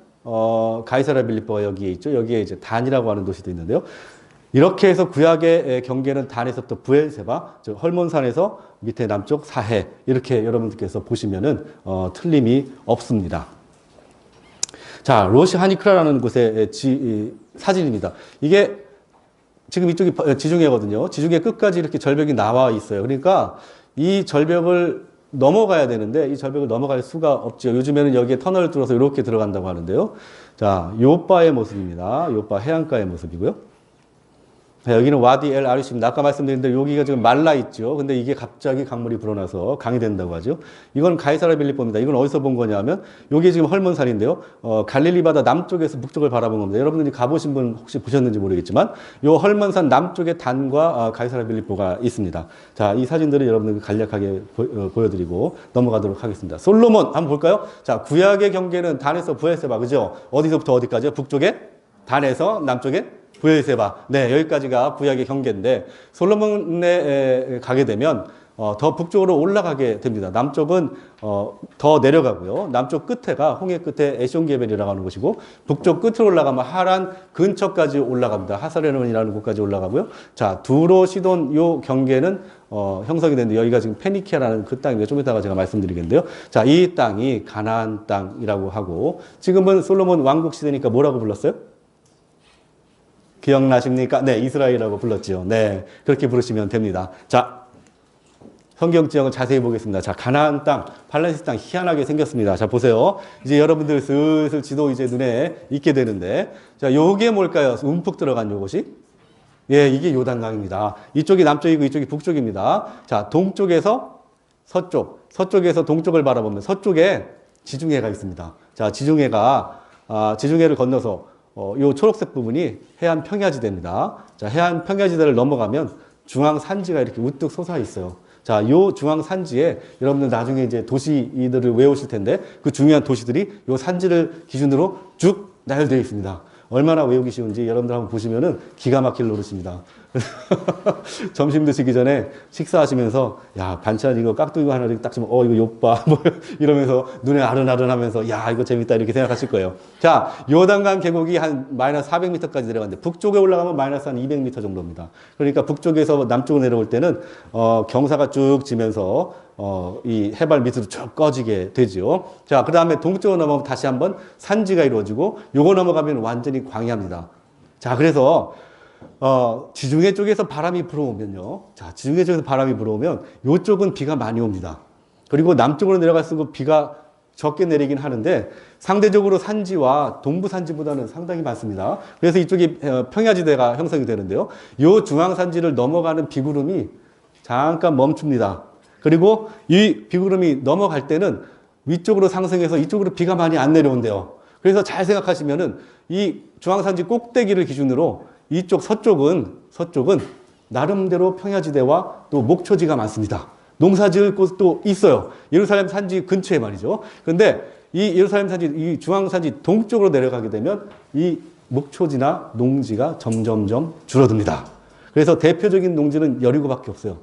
가이사라 빌립보가 여기에 있죠. 여기에 이제 단이라고 하는 도시도 있는데요. 이렇게 해서 구약의 경계는 단에서부터 브엘세바, 즉 헐몬산에서 밑에 남쪽 사해 이렇게 여러분들께서 보시면은 틀림이 없습니다. 자, 로시 하니크라라는 곳의 사진입니다. 이게 지금 이쪽이 지중해거든요. 지중해 끝까지 이렇게 절벽이 나와 있어요. 그러니까 이 절벽을 넘어가야 되는데 이 절벽을 넘어갈 수가 없죠. 요즘에는 여기에 터널을 뚫어서 이렇게 들어간다고 하는데요. 자, 요바의 모습입니다. 요바 해안가의 모습이고요. 여기는 와디 엘 아리슈입니다. 아까 말씀드린 대로 여기가 지금 말라 있죠. 근데 이게 갑자기 강물이 불어나서 강이 된다고 하죠. 이건 가이사라 빌립보입니다. 이건 어디서 본 거냐면 여기 지금 헐몬산인데요. 갈릴리 바다 남쪽에서 북쪽을 바라본 겁니다. 여러분들이 가보신 분 혹시 보셨는지 모르겠지만 요 헐몬산 남쪽에 단과 가이사라 빌립보가 있습니다. 자, 이 사진들을 여러분들께 간략하게 보여드리고 넘어가도록 하겠습니다. 솔로몬 한번 볼까요? 자, 구약의 경계는 단에서 브엘세바, 그죠? 어디서부터 어디까지요? 북쪽에 단에서 남쪽에 브엘세바. 네, 여기까지가 구약의 경계인데 솔로몬에 가게 되면 더 북쪽으로 올라가게 됩니다. 남쪽은 더 내려가고요. 남쪽 끝에가 홍해 끝에 에숑게벨이라고 하는 곳이고 북쪽 끝으로 올라가면 하란 근처까지 올라갑니다. 하사레논이라는 곳까지 올라가고요. 자, 두로 시돈 요 경계는 형성이 됐는데 여기가 지금 페니키아라는 그 땅입니다. 좀 이따가 제가 말씀드리겠는데요. 자, 이 땅이 가나안 땅이라고 하고 지금은 솔로몬 왕국 시대니까 뭐라고 불렀어요? 기억나십니까? 네, 이스라엘이라고 불렀죠. 네, 그렇게 부르시면 됩니다. 자, 성경 지형을 자세히 보겠습니다. 자, 가나안 땅, 팔레스타인 땅 희한하게 생겼습니다. 자, 보세요. 이제 여러분들 슬슬 지도 이제 눈에 익게 되는데, 자, 요게 뭘까요? 움푹 들어간 요것이? 예, 이게 요단강입니다. 이쪽이 남쪽이고 이쪽이 북쪽입니다. 자, 동쪽에서 서쪽, 서쪽에서 동쪽을 바라보면 서쪽에 지중해가 있습니다. 자, 지중해를 건너서 요 초록색 부분이 해안 평야지대입니다. 자, 해안 평야지대를 넘어가면 중앙 산지가 이렇게 우뚝 솟아 있어요. 자, 요 중앙 산지에 여러분들 나중에 이제 도시들을 외우실 텐데 그 중요한 도시들이 요 산지를 기준으로 쭉 나열되어 있습니다. 얼마나 외우기 쉬운지 여러분들 한번 보시면은 기가 막힐 노릇입니다. 점심 드시기 전에 식사하시면서 야, 반찬 이거 깍두기 하나 딱 주면 이거 요빠 뭐 이러면서 눈에 아른아른하면서 야, 이거 재밌다 이렇게 생각하실 거예요. 자, 요단강 계곡이 한 마이너스 400m까지 내려가는데 북쪽에 올라가면 마이너스 한 200m 정도입니다. 그러니까 북쪽에서 남쪽으로 내려올 때는 경사가 쭉 지면서 이 해발 밑으로 쭉 꺼지게 되죠. 자, 그 다음에 동쪽으로 넘어가면 다시 한번 산지가 이루어지고 요거 넘어가면 완전히 광야입니다. 자, 그래서 지중해 쪽에서 바람이 불어오면요. 자, 지중해 쪽에서 바람이 불어오면 요쪽은 비가 많이 옵니다. 그리고 남쪽으로 내려갈수록 비가 적게 내리긴 하는데 상대적으로 산지와 동부 산지보다는 상당히 많습니다. 그래서 이쪽이 평야지대가 형성이 되는데요. 요 중앙 산지를 넘어가는 비구름이 잠깐 멈춥니다. 그리고 이 비구름이 넘어갈 때는 위쪽으로 상승해서 이쪽으로 비가 많이 안 내려온대요. 그래서 잘 생각하시면은 이 중앙산지 꼭대기를 기준으로 이쪽 서쪽은 나름대로 평야지대와 또 목초지가 많습니다. 농사 지을 곳도 있어요. 예루살렘 산지 근처에 말이죠. 그런데 이 예루살렘 산지, 이 중앙산지 동쪽으로 내려가게 되면 이 목초지나 농지가 점점점 줄어듭니다. 그래서 대표적인 농지는 여리고밖에 없어요.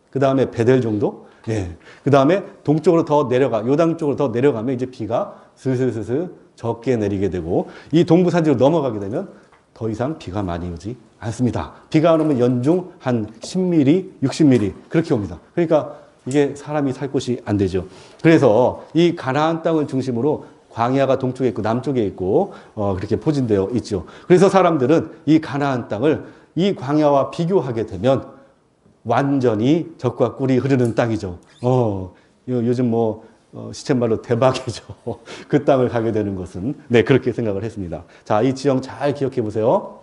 그 다음에 베델 정도? 예. 그 다음에 동쪽으로 더 내려가, 요당 쪽으로 더 내려가면 이제 비가 슬슬슬슬 적게 내리게 되고 이 동부 산지로 넘어가게 되면 더 이상 비가 많이 오지 않습니다. 비가 오면 연중 한 10mm, 60mm 그렇게 옵니다. 그러니까 이게 사람이 살 곳이 안 되죠. 그래서 이 가나안 땅을 중심으로 광야가 동쪽에 있고 남쪽에 있고 그렇게 포진되어 있죠. 그래서 사람들은 이 가나안 땅을 이 광야와 비교하게 되면 완전히 젖과 꿀이 흐르는 땅이죠. 요즘 뭐 시쳇말로 대박이죠. 그 땅을 가게 되는 것은 네 그렇게 생각을 했습니다. 자, 이 지형 잘 기억해 보세요.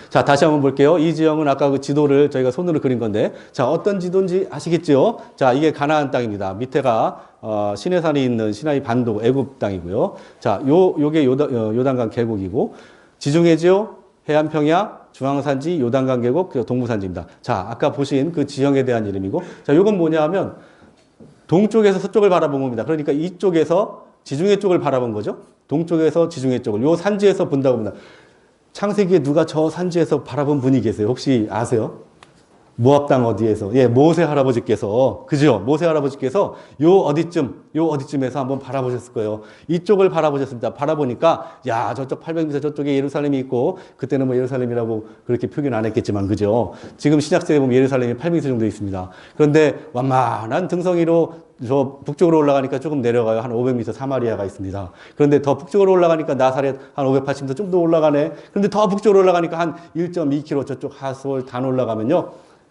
자, 다시 한번 볼게요. 이 지형은 아까 그 지도를 저희가 손으로 그린 건데, 자, 어떤 지도인지 아시겠죠? 자, 이게 가나안 땅입니다. 밑에가 시내산이 있는 시나이 반도 애굽 땅이고요. 자, 요게 요단강 계곡이고, 지중해죠? 해안평야, 중앙산지, 요단강 계곡, 동부산지입니다. 자, 아까 보신 그 지형에 대한 이름이고, 자, 요건 뭐냐 하면 동쪽에서 서쪽을 바라본 겁니다. 그러니까 이쪽에서 지중해 쪽을 바라본 거죠. 동쪽에서 지중해 쪽을 요 산지에서 본다고 합니다. 창세기에 누가 저 산지에서 바라본 분이 계세요? 혹시 아세요? 모압 땅 어디에서? 예, 모세 할아버지께서, 그죠? 모세 할아버지께서 요 어디쯤에서 한번 바라보셨을 거예요. 이쪽을 바라보셨습니다. 바라보니까, 야, 저쪽 800m 저쪽에 예루살렘이 있고, 그때는 뭐 예루살렘이라고 그렇게 표기는 안 했겠지만, 그죠? 지금 신약세에 보면 예루살렘이 800m 정도 있습니다. 그런데 완만한 등성이로 저 북쪽으로 올라가니까 조금 내려가요. 한 500m 사마리아가 있습니다. 그런데 더 북쪽으로 올라가니까 나사렛 한 580m 좀 더 올라가네. 그런데 더 북쪽으로 올라가니까 한 1.2km 저쪽 하솔 단 올라가면요.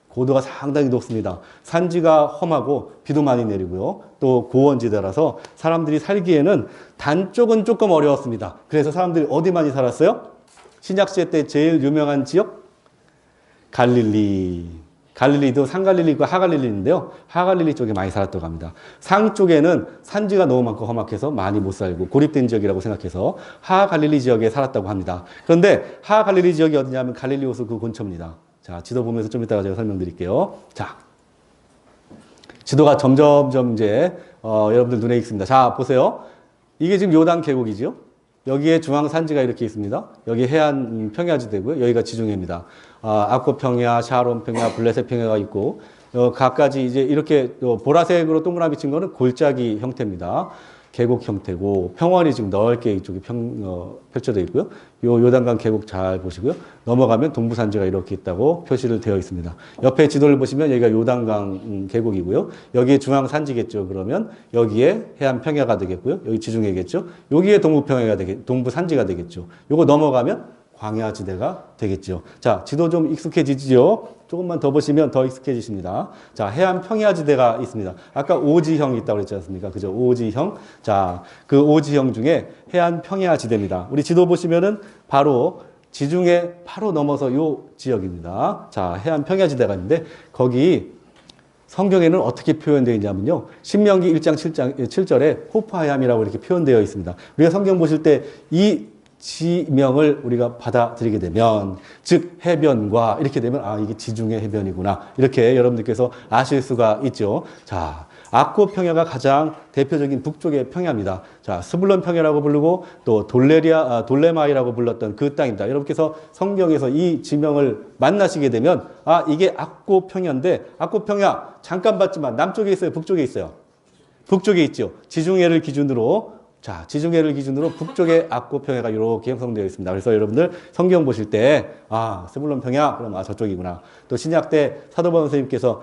고도가 상당히 높습니다. 산지가 험하고 비도 많이 내리고요. 또 고원지대라서 사람들이 살기에는 단쪽은 조금 어려웠습니다. 그래서 사람들이 어디 많이 살았어요? 신약시대 때 제일 유명한 지역? 갈릴리. 갈릴리도 상갈릴리 있고 하갈릴리인데요. 하갈릴리 쪽에 많이 살았다고 합니다. 상 쪽에는 산지가 너무 많고 험악해서 많이 못 살고 고립된 지역이라고 생각해서 하갈릴리 지역에 살았다고 합니다. 그런데 하갈릴리 지역이 어디냐면 갈릴리 호수 그 근처입니다. 자, 지도 보면서 좀 이따가 제가 설명드릴게요. 자, 지도가 점점 이제 여러분들 눈에 익습니다. 자, 보세요. 이게 지금 요단 계곡이죠. 여기에 중앙 산지가 이렇게 있습니다. 여기 해안 평야지대고요. 여기가 지중해입니다. 아코 평야, 샤론 평야, 블레셋 평야가 있고 각가지 이제 이렇게 보라색으로 동그라미 친 거는 골짜기 형태입니다. 계곡 형태고 평원이 지금 넓게 이쪽에 펼쳐져 있고요. 요단강 계곡 잘 보시고요. 넘어가면 동부산지가 이렇게 있다고 표시를 되어 있습니다. 옆에 지도를 보시면 여기가 요단강 계곡이고요. 여기에 중앙산지겠죠. 그러면 여기에 해안 평야가 되겠고요. 여기 지중해겠죠. 여기에 동부산지가 되겠죠. 요거 넘어가면 광야지대가 되겠죠. 자, 지도 좀 익숙해지죠? 조금만 더 보시면 더 익숙해지십니다. 자, 해안 평야지대가 있습니다. 아까 오지형 있다고 그랬지 않습니까? 그죠? 오지형. 자, 그 오지형 중에 해안 평야지대입니다. 우리 지도 보시면은 바로 지중해 바로 넘어서 요 지역입니다. 자, 해안 평야지대가 있는데 거기 성경에는 어떻게 표현되어 있냐면요. 신명기 1장 7절에 호파야미라고 이렇게 표현되어 있습니다. 우리가 성경 보실 때이 지명을 우리가 받아들이게 되면 즉 해변과 이렇게 되면 이게 지중해 해변이구나 이렇게 여러분들께서 아실 수가 있죠. 자, 아코 평야가 가장 대표적인 북쪽의 평야입니다. 자, 스불론 평야라고 부르고 또 돌레마이라고 불렀던 그 땅입니다. 여러분께서 성경에서 이 지명을 만나시게 되면 이게 아코 평야인데 아코 평야 잠깐 봤지만 남쪽에 있어요, 북쪽에 있어요? 북쪽에 있죠. 지중해를 기준으로 북쪽에 아코 평야가 이렇게 형성되어 있습니다. 그래서 여러분들 성경 보실 때, 스불론 평야? 그럼 저쪽이구나. 또 신약 때 사도 바울 선생님께서,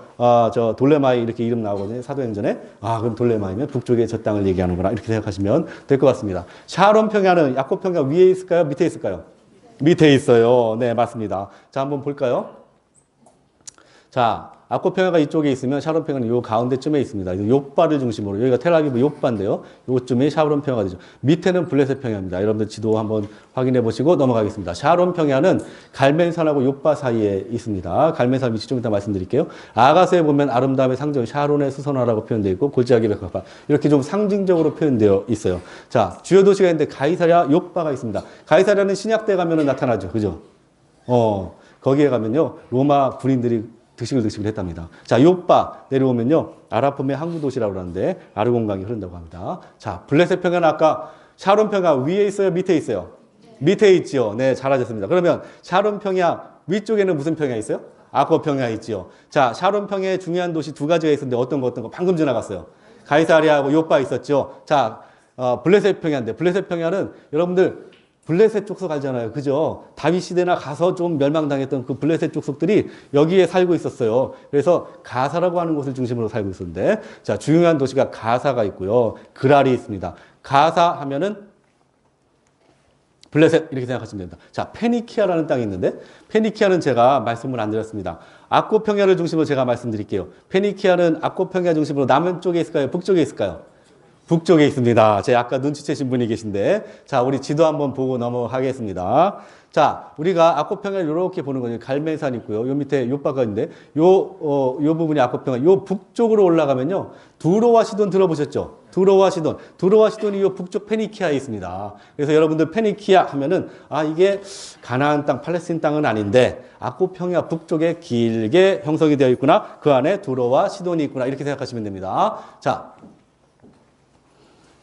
저 돌레마이 이렇게 이름 나오거든요. 사도행전에. 그럼 돌레마이면 북쪽에 저 땅을 얘기하는구나. 이렇게 생각하시면 될 것 같습니다. 샤론 평야는 아코 평야 위에 있을까요? 밑에 있을까요? 밑에 있어요. 네, 맞습니다. 자, 한번 볼까요? 자, 아코 평야가 이쪽에 있으면 샤론 평야는 요 가운데쯤에 있습니다. 요바를 중심으로 여기가 텔아비브 요바인데요. 요쯤에 샤론 평야가 되죠. 밑에는 블레셋 평야입니다. 여러분들 지도 한번 확인해 보시고 넘어가겠습니다. 샤론 평야는 갈멜산하고 요바 사이에 있습니다. 갈멜산 위치 좀 이따 말씀드릴게요. 아가서에 보면 아름다움의 상징 샤론의 수선화라고 표현되어 있고 골짜기 백합화 이렇게 좀 상징적으로 표현되어 있어요. 자, 주요 도시가 있는데 가이사랴 요바가 있습니다. 가이사랴는 신약 때 가면은 나타나죠. 그죠? 거기에 가면요. 로마 군인들이 득식을 했답니다. 자, 요빠 내려오면요. 아라폼의 항구 도시라고 그러는데 아르곤강이 흐른다고 합니다. 자, 블레셋 평야는 아까 샤론 평야 위에 있어요? 밑에 있어요? 밑에 있죠. 네, 잘하셨습니다. 그러면 샤론 평야 위쪽에는 무슨 평야 있어요? 아코 평야 있죠. 자, 샤론 평야의 중요한 도시 두 가지가 있었는데 어떤 거 방금 지나갔어요. 가이사랴하고 요빠 있었죠. 자, 블레셋 평야인데 블레셋 평야는 여러분들 블레셋 족속 알잖아요. 그죠? 다윗 시대나 가서 좀 멸망당했던 그 블레셋 족속들이 여기에 살고 있었어요. 그래서 가사라고 하는 곳을 중심으로 살고 있었는데, 자, 중요한 도시가 가사가 있고요. 그랄이 있습니다. 가사 하면은 블레셋 이렇게 생각하시면 됩니다. 자, 페니키아라는 땅이 있는데, 페니키아는 제가 말씀을 안 드렸습니다. 악고 평야를 중심으로 제가 말씀드릴게요. 페니키아는 악고 평야 중심으로 남쪽에 있을까요? 북쪽에 있을까요? 북쪽에 있습니다. 제가 아까 눈치채신 분이 계신데, 자, 우리 지도 한번 보고 넘어가겠습니다. 자, 우리가 악고평야를 이렇게 보는 거죠. 갈매산 있고요. 요 밑에 요바가 있는데, 요 부분이 악고평야. 요 북쪽으로 올라가면요. 두로와 시돈 들어보셨죠? 두로와 시돈. 두로와 시돈이 요 북쪽 페니키아에 있습니다. 그래서 여러분들 페니키아 하면은, 아, 이게 가나안 땅, 팔레스틴 땅은 아닌데, 악고평야 북쪽에 길게 형성이 되어 있구나. 그 안에 두로와 시돈이 있구나. 이렇게 생각하시면 됩니다. 자,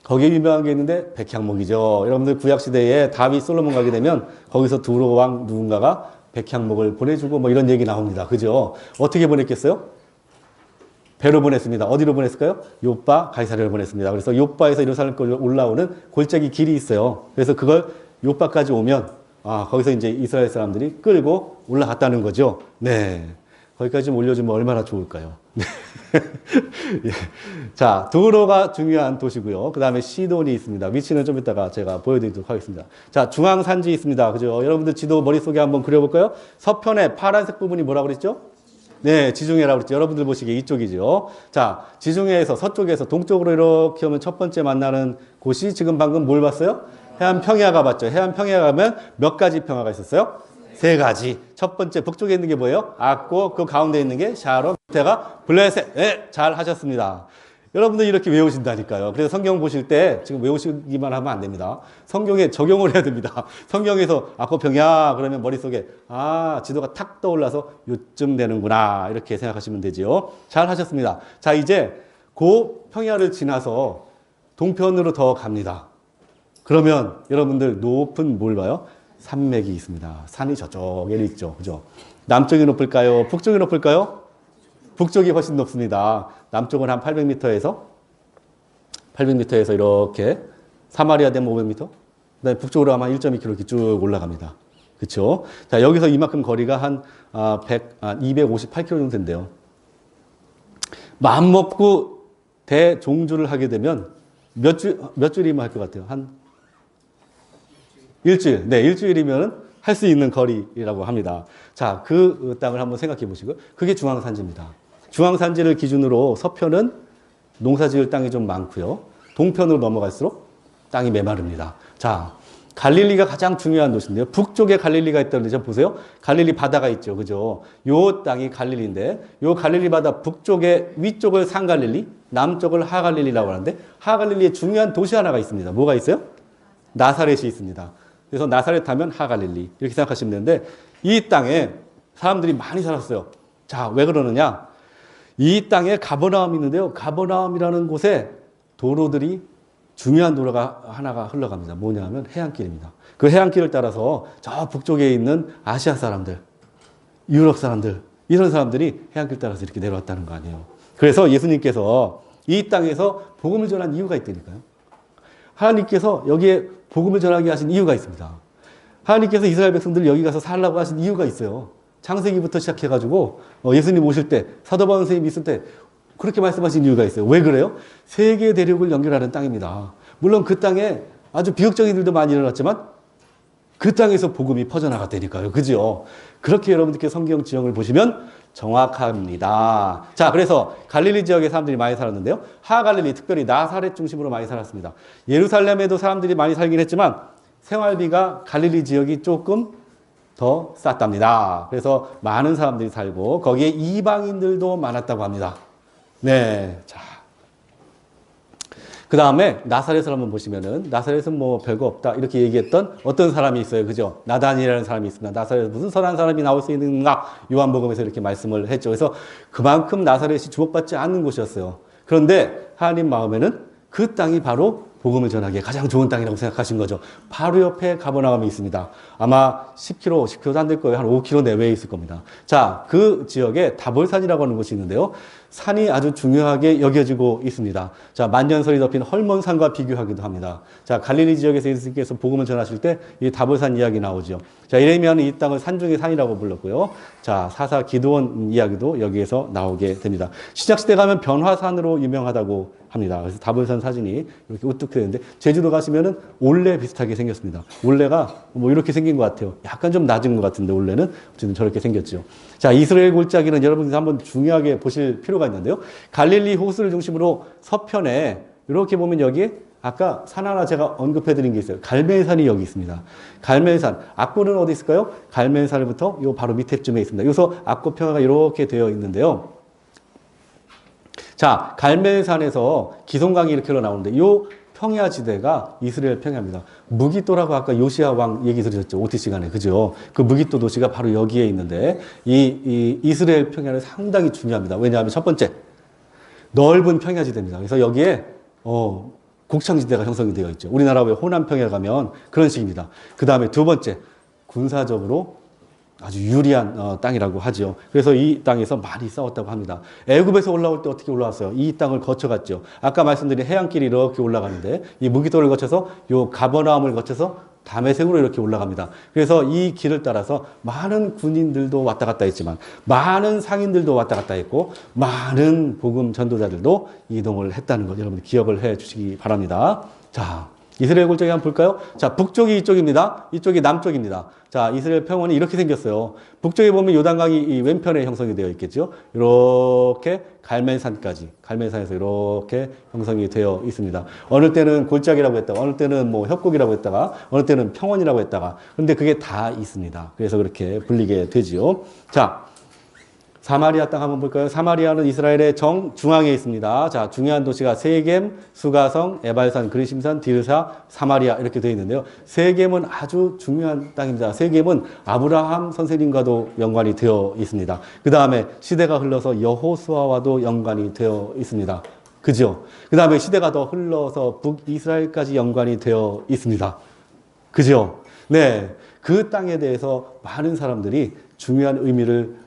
거기에 유명한 게 있는데 백향목이죠. 여러분들 구약시대에 다윗 솔로몬 가게 되면 거기서 두로 왕 누군가가 백향목을 보내주고 뭐 이런 얘기 나옵니다. 그죠? 어떻게 보냈겠어요? 배로 보냈습니다. 어디로 보냈을까요? 요빠 가이사랴로 보냈습니다. 그래서 요빠에서 예루살렘까지 올라오는 골짜기 길이 있어요. 그래서 그걸 요빠까지 오면 아, 거기서 이제 이스라엘 사람들이 끌고 올라갔다는 거죠. 네. 거기까지 좀 올려주면 얼마나 좋을까요? 예. 자, 두로가 중요한 도시고요. 그 다음에 시돈이 있습니다. 위치는 좀 이따가 제가 보여드리도록 하겠습니다. 자, 중앙산지 있습니다. 그죠? 여러분들 지도 머릿속에 한번 그려볼까요? 서편에 파란색 부분이 뭐라고 그랬죠? 네, 지중해라고 그랬죠. 여러분들 보시기에 이쪽이죠. 자, 지중해에서 서쪽에서 동쪽으로 이렇게 오면 첫 번째 만나는 곳이 지금 방금 뭘 봤어요? 해안평야가 봤죠. 해안평야 가면 몇 가지 평야가 있었어요? 세 가지. 첫 번째 북쪽에 있는 게 뭐예요? 악고, 그 가운데 있는 게 샤론, 밑에가 블레셋. 네, 잘 하셨습니다. 여러분들 이렇게 외우신다니까요. 그래서 성경 보실 때 지금 외우시기만 하면 안 됩니다. 성경에 적용을 해야 됩니다. 성경에서 악고 평야 그러면 머릿속에 아, 지도가 탁 떠올라서 요쯤 되는구나 이렇게 생각하시면 되죠. 잘 하셨습니다. 자, 이제 그 평야를 지나서 동편으로 더 갑니다. 그러면 여러분들 높은 뭘 봐요? 산맥이 있습니다. 산이 저쪽에 있죠. 그죠? 남쪽이 높을까요? 북쪽이 높을까요? 북쪽이 훨씬 높습니다. 남쪽은 한 800m에서 이렇게 사마리아 되면 500m. 그다음에 북쪽으로 아마 1.2km 이렇게 쭉 올라갑니다. 그렇죠? 자, 여기서 이만큼 거리가 한 258km 정도 된대요. 마음 먹고 대종주를 하게 되면 몇 줄이면 할 것 같아요? 한 일주일. 네, 일주일이면 할 수 있는 거리라고 합니다. 자, 그 땅을 한번 생각해 보시고, 그게 중앙산지입니다. 중앙산지를 기준으로 서편은 농사 지을 땅이 좀 많고요. 동편으로 넘어갈수록 땅이 메마릅니다. 자, 갈릴리가 가장 중요한 도시인데요. 북쪽에 갈릴리가 있다는 데죠. 보세요. 갈릴리 바다가 있죠. 그죠? 요 땅이 갈릴리인데, 요 갈릴리 바다 북쪽에 위쪽을 상갈릴리, 남쪽을 하갈릴리라고 하는데, 하갈릴리에 중요한 도시 하나가 있습니다. 뭐가 있어요? 나사렛이 있습니다. 그래서 나사렛 하면 하갈릴리 이렇게 생각하시면 되는데 이 땅에 사람들이 많이 살았어요. 자, 왜 그러느냐? 이 땅에 가버나움이 있는데요. 가버나움이라는 곳에 도로들이 중요한 도로가 하나가 흘러갑니다. 뭐냐면 해안길입니다. 그 해안길을 따라서 저 북쪽에 있는 아시아 사람들, 유럽 사람들 이런 사람들이 해안길 따라서 이렇게 내려왔다는 거 아니에요. 그래서 예수님께서 이 땅에서 복음을 전한 이유가 있다니까요. 하나님께서 여기에 복음을 전하게 하신 이유가 있습니다. 하나님께서 이스라엘 백성들을 여기 가서 살라고 하신 이유가 있어요. 창세기부터 시작해가지고 예수님 오실 때 사도 바울 선생님이 있을 때 그렇게 말씀하신 이유가 있어요. 왜 그래요? 세계 대륙을 연결하는 땅입니다. 물론 그 땅에 아주 비극적인 일도 많이 일어났지만 그 땅에서 복음이 퍼져나갔다니까요. 그죠? 그렇게 여러분들께 성경 지형을 보시면 정확합니다. 자, 그래서 갈릴리 지역에 사람들이 많이 살았는데요. 하갈릴리, 특별히 나사렛 중심으로 많이 살았습니다. 예루살렘에도 사람들이 많이 살긴 했지만 생활비가 갈릴리 지역이 조금 더 쌌답니다. 그래서 많은 사람들이 살고 거기에 이방인들도 많았다고 합니다. 네, 자. 그 다음에 나사렛을 한번 보시면은 나사렛은 뭐 별거 없다 이렇게 얘기했던 어떤 사람이 있어요. 그죠? 나단이라는 사람이 있습니다. 나사렛 무슨 선한 사람이 나올 수 있는가? 요한복음에서 이렇게 말씀을 했죠. 그래서 그만큼 나사렛이 주목받지 않는 곳이었어요. 그런데 하나님 마음에는 그 땅이 바로 복음을 전하기에 가장 좋은 땅이라고 생각하신 거죠. 바로 옆에 가버나움이 있습니다. 아마 10km도 안 될 거예요. 한 5km 내외에 있을 겁니다. 자, 그 지역에 다볼산이라고 하는 곳이 있는데요. 산이 아주 중요하게 여겨지고 있습니다. 자, 만년설이 덮인 헐몬산과 비교하기도 합니다. 자, 갈릴리 지역에서 예수님께서 복음을 전하실 때 이 다볼산 이야기 나오죠. 자, 이러면 이 땅을 산 중의 산이라고 불렀고요. 자, 사사 기드온 이야기도 여기에서 나오게 됩니다. 신약시대 가면 변화산으로 유명하다고 합니다. 그래서 다볼산 사진이 이렇게 우뚝 되는데 제주도 가시면은 올레 비슷하게 생겼습니다. 올레가 뭐 이렇게 생긴 것 같아요. 약간 좀 낮은 것 같은데 올레는 어쨌든 저렇게 생겼죠. 자, 이스라엘 골짜기는 여러분들 한번 중요하게 보실 필요가 있는데요. 갈릴리 호수를 중심으로 서편에 이렇게 보면 여기에 아까 산 하나 제가 언급해 드린 게 있어요. 갈멜산이 여기 있습니다. 갈멜산. 악고는 어디 있을까요? 갈멜산부터 요 바로 밑에쯤에 있습니다. 여기서 악고 평야가 이렇게 되어 있는데요. 자, 갈멜산에서 기송강이 이렇게 흘러나오는데 요 평야지대가 이스라엘 평야입니다. 무기또라고 아까 요시야 왕 얘기 들으셨죠? OT 시간에. 그죠? 그 무기또 도시가 바로 여기에 있는데 이 이스라엘 평야는 상당히 중요합니다. 왜냐하면 첫 번째, 넓은 평야지대입니다. 그래서 여기에 곡창지대가 형성이 되어 있죠. 우리나라 왜 호남 평야 가면 그런 식입니다. 그 다음에 두 번째, 군사적으로 아주 유리한 땅이라고 하죠. 그래서 이 땅에서 많이 싸웠다고 합니다. 애굽에서 올라올 때 어떻게 올라왔어요? 이 땅을 거쳐갔죠. 아까 말씀드린 해안길이 이렇게 올라가는데 이 무기도를 거쳐서 요 가버나움을 거쳐서 다메섹으로 이렇게 올라갑니다. 그래서 이 길을 따라서 많은 군인들도 왔다 갔다 했지만 많은 상인들도 왔다 갔다 했고 많은 복음 전도자들도 이동을 했다는 것 여러분 기억을 해 주시기 바랍니다. 자, 이스라엘 골짜기 한번 볼까요? 자, 북쪽이 이쪽입니다. 이쪽이 남쪽입니다. 자, 이스라엘 평원이 이렇게 생겼어요. 북쪽에 보면 요단강이 이 왼편에 형성이 되어 있겠죠. 이렇게 갈멜산까지, 갈멜산에서 이렇게 형성이 되어 있습니다. 어느 때는 골짜기라고 했다가, 어느 때는 뭐 협곡이라고 했다가, 어느 때는 평원이라고 했다가, 근데 그게 다 있습니다. 그래서 그렇게 불리게 되지요. 자, 사마리아 땅 한번 볼까요? 사마리아는 이스라엘의 정중앙에 있습니다. 자, 중요한 도시가 세겜, 수가성, 에발산, 그리심산, 디르사, 사마리아 이렇게 되어 있는데요. 세겜은 아주 중요한 땅입니다. 세겜은 아브라함 선생님과도 연관이 되어 있습니다. 그 다음에 시대가 흘러서 여호수아와도 연관이 되어 있습니다. 그죠? 그 다음에 시대가 더 흘러서 북이스라엘까지 연관이 되어 있습니다. 그죠? 네. 그 땅에 대해서 많은 사람들이 중요한 의미를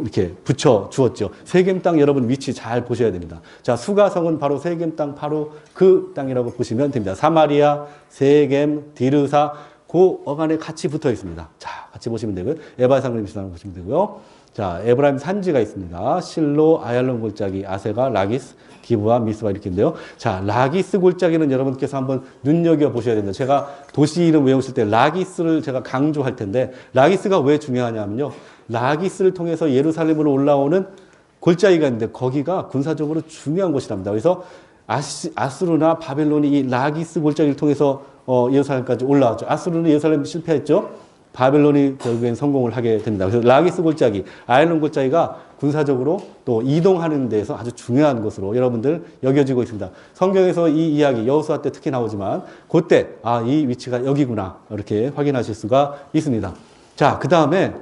이렇게 붙여 주었죠. 세겜 땅 여러분 위치 잘 보셔야 됩니다. 자, 수가성은 바로 세겜 땅 바로 그 땅이라고 보시면 됩니다. 사마리아, 세겜, 디르사 그 어간에 같이 붙어 있습니다. 자, 같이 보시면 되고요. 에발산 비슷한 거 보시면 되고요. 자, 에브라임 산지가 있습니다. 실로, 아얄론 골짜기, 아세가, 라기스, 기브와 미스바 이렇게인데요. 자, 라기스 골짜기는 여러분께서 한번 눈여겨 보셔야 됩니다. 제가 도시 이름 외우실 때 라기스를 제가 강조할 텐데 라기스가 왜 중요하냐면요. 라기스를 통해서 예루살렘으로 올라오는 골짜기가 있는데 거기가 군사적으로 중요한 곳이랍니다. 그래서 아수르나 바벨론이 이 라기스 골짜기를 통해서 예루살렘까지 올라왔죠. 아수르는 예루살렘 실패했죠. 바벨론이 결국엔 성공을 하게 됩니다. 그래서 라기스 골짜기, 아얄론 골짜기가 군사적으로 또 이동하는 데에서 아주 중요한 것으로 여러분들 여겨지고 있습니다. 성경에서 이 이야기, 여호수아 때 특히 나오지만 그때 이 위치가 여기구나 이렇게 확인하실 수가 있습니다. 자, 그 다음에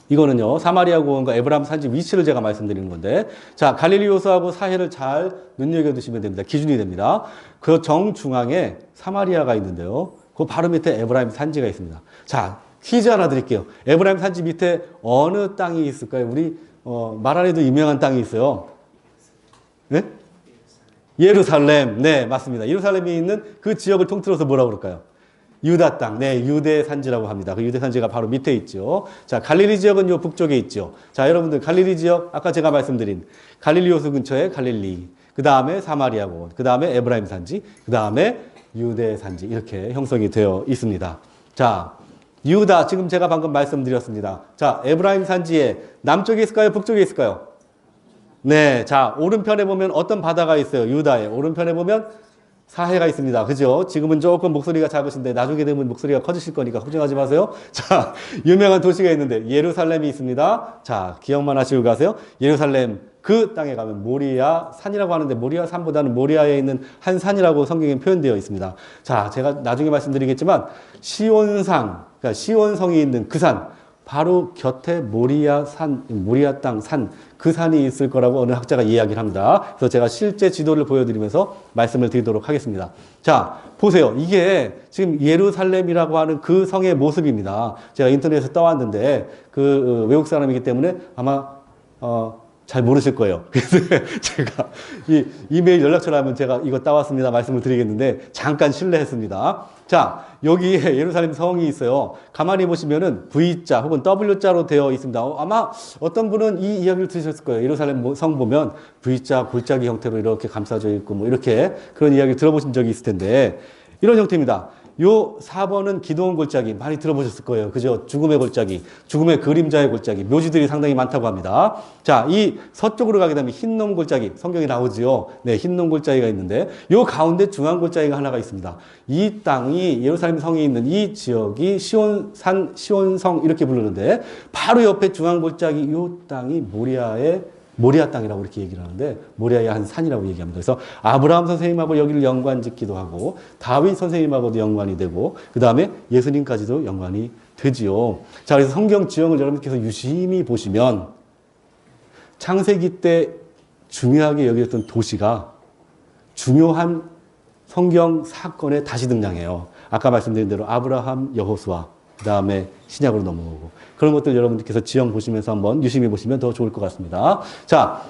이거는요, 사마리아 고원과 에브라임 산지 위치를 제가 말씀드리는 건데, 자, 갈릴리 호수하고 사해를 잘 눈여겨두시면 됩니다. 기준이 됩니다. 그 정중앙에 사마리아가 있는데요. 그 바로 밑에 에브라임 산지가 있습니다. 자, 퀴즈 하나 드릴게요. 에브라임 산지 밑에 어느 땅이 있을까요? 우리 말 안 해도 유명한 땅이 있어요. 네? 예루살렘. 네, 맞습니다. 예루살렘이 있는 그 지역을 통틀어서 뭐라고 그럴까요? 유다 땅. 네, 유대 산지라고 합니다. 그 유대 산지가 바로 밑에 있죠. 자, 갈릴리 지역은 요 북쪽에 있죠. 자, 여러분들 갈릴리 지역 아까 제가 말씀드린 갈릴리 호수 근처에 갈릴리. 그 다음에 사마리아 고원. 그 다음에 에브라임 산지. 그 다음에 유대 산지 이렇게 형성이 되어 있습니다. 자, 유다 지금 제가 방금 말씀드렸습니다. 자, 에브라임 산지에 남쪽에 있을까요? 북쪽에 있을까요? 네, 자, 오른편에 보면 어떤 바다가 있어요? 유다에 오른편에 보면 사해가 있습니다. 그죠? 지금은 조금 목소리가 작으신데 나중에 되면 목소리가 커지실 거니까 걱정하지 마세요. 자, 유명한 도시가 있는데 예루살렘이 있습니다. 자, 기억만 하시고 가세요. 예루살렘 그 땅에 가면 모리아 산이라고 하는데 모리아 산보다는 모리아에 있는 한 산이라고 성경에 표현되어 있습니다. 자, 제가 나중에 말씀드리겠지만 시온상, 그러니까 시온성이 있는 그 산, 바로 곁에 모리아 산, 모리아 땅 산, 그 산이 있을 거라고 어느 학자가 이야기를 합니다. 그래서 제가 실제 지도를 보여드리면서 말씀을 드리도록 하겠습니다. 자, 보세요. 이게 지금 예루살렘이라고 하는 그 성의 모습입니다. 제가 인터넷에서 떠왔는데 그 외국 사람이기 때문에 아마 잘 모르실 거예요. 그래서 제가 이 이메일 연락처를 하면 제가 이거 따왔습니다 말씀을 드리겠는데 잠깐 실례했습니다. 자, 여기에 예루살렘 성이 있어요. 가만히 보시면은 V자 혹은 W자로 되어 있습니다. 아마 어떤 분은 이 이야기를 들으셨을 거예요. 예루살렘 성 보면 V자, 골짜기 형태로 이렇게 감싸져 있고 뭐 이렇게 그런 이야기를 들어보신 적이 있을 텐데 이런 형태입니다. 요 4번은 기드온 골짜기 많이 들어보셨을 거예요. 그죠? 죽음의 골짜기, 죽음의 그림자의 골짜기, 묘지들이 상당히 많다고 합니다. 자, 이 서쪽으로 가게 되면 흰놈 골짜기, 성경에 나오지요. 네, 흰놈 골짜기가 있는데 요 가운데 중앙 골짜기가 하나가 있습니다. 이 땅이 예루살렘 성이 있는 이 지역이 시온산, 시온성 이렇게 부르는데 바로 옆에 중앙 골짜기 요 땅이 모리아 땅이라고 이렇게 얘기를 하는데 모리아의 한 산이라고 얘기합니다. 그래서 아브라함 선생님하고 여기를 연관 짓기도 하고 다윗 선생님하고도 연관이 되고 그 다음에 예수님까지도 연관이 되지요. 자, 그래서 성경 지형을 여러분께서 유심히 보시면 창세기 때 중요하게 여겼던 도시가 중요한 성경 사건에 다시 등장해요. 아까 말씀드린 대로 아브라함, 여호수아 그 다음에 신약으로 넘어오고 그런 것들 여러분들께서 지형 보시면서 한번 유심히 보시면 더 좋을 것 같습니다. 자,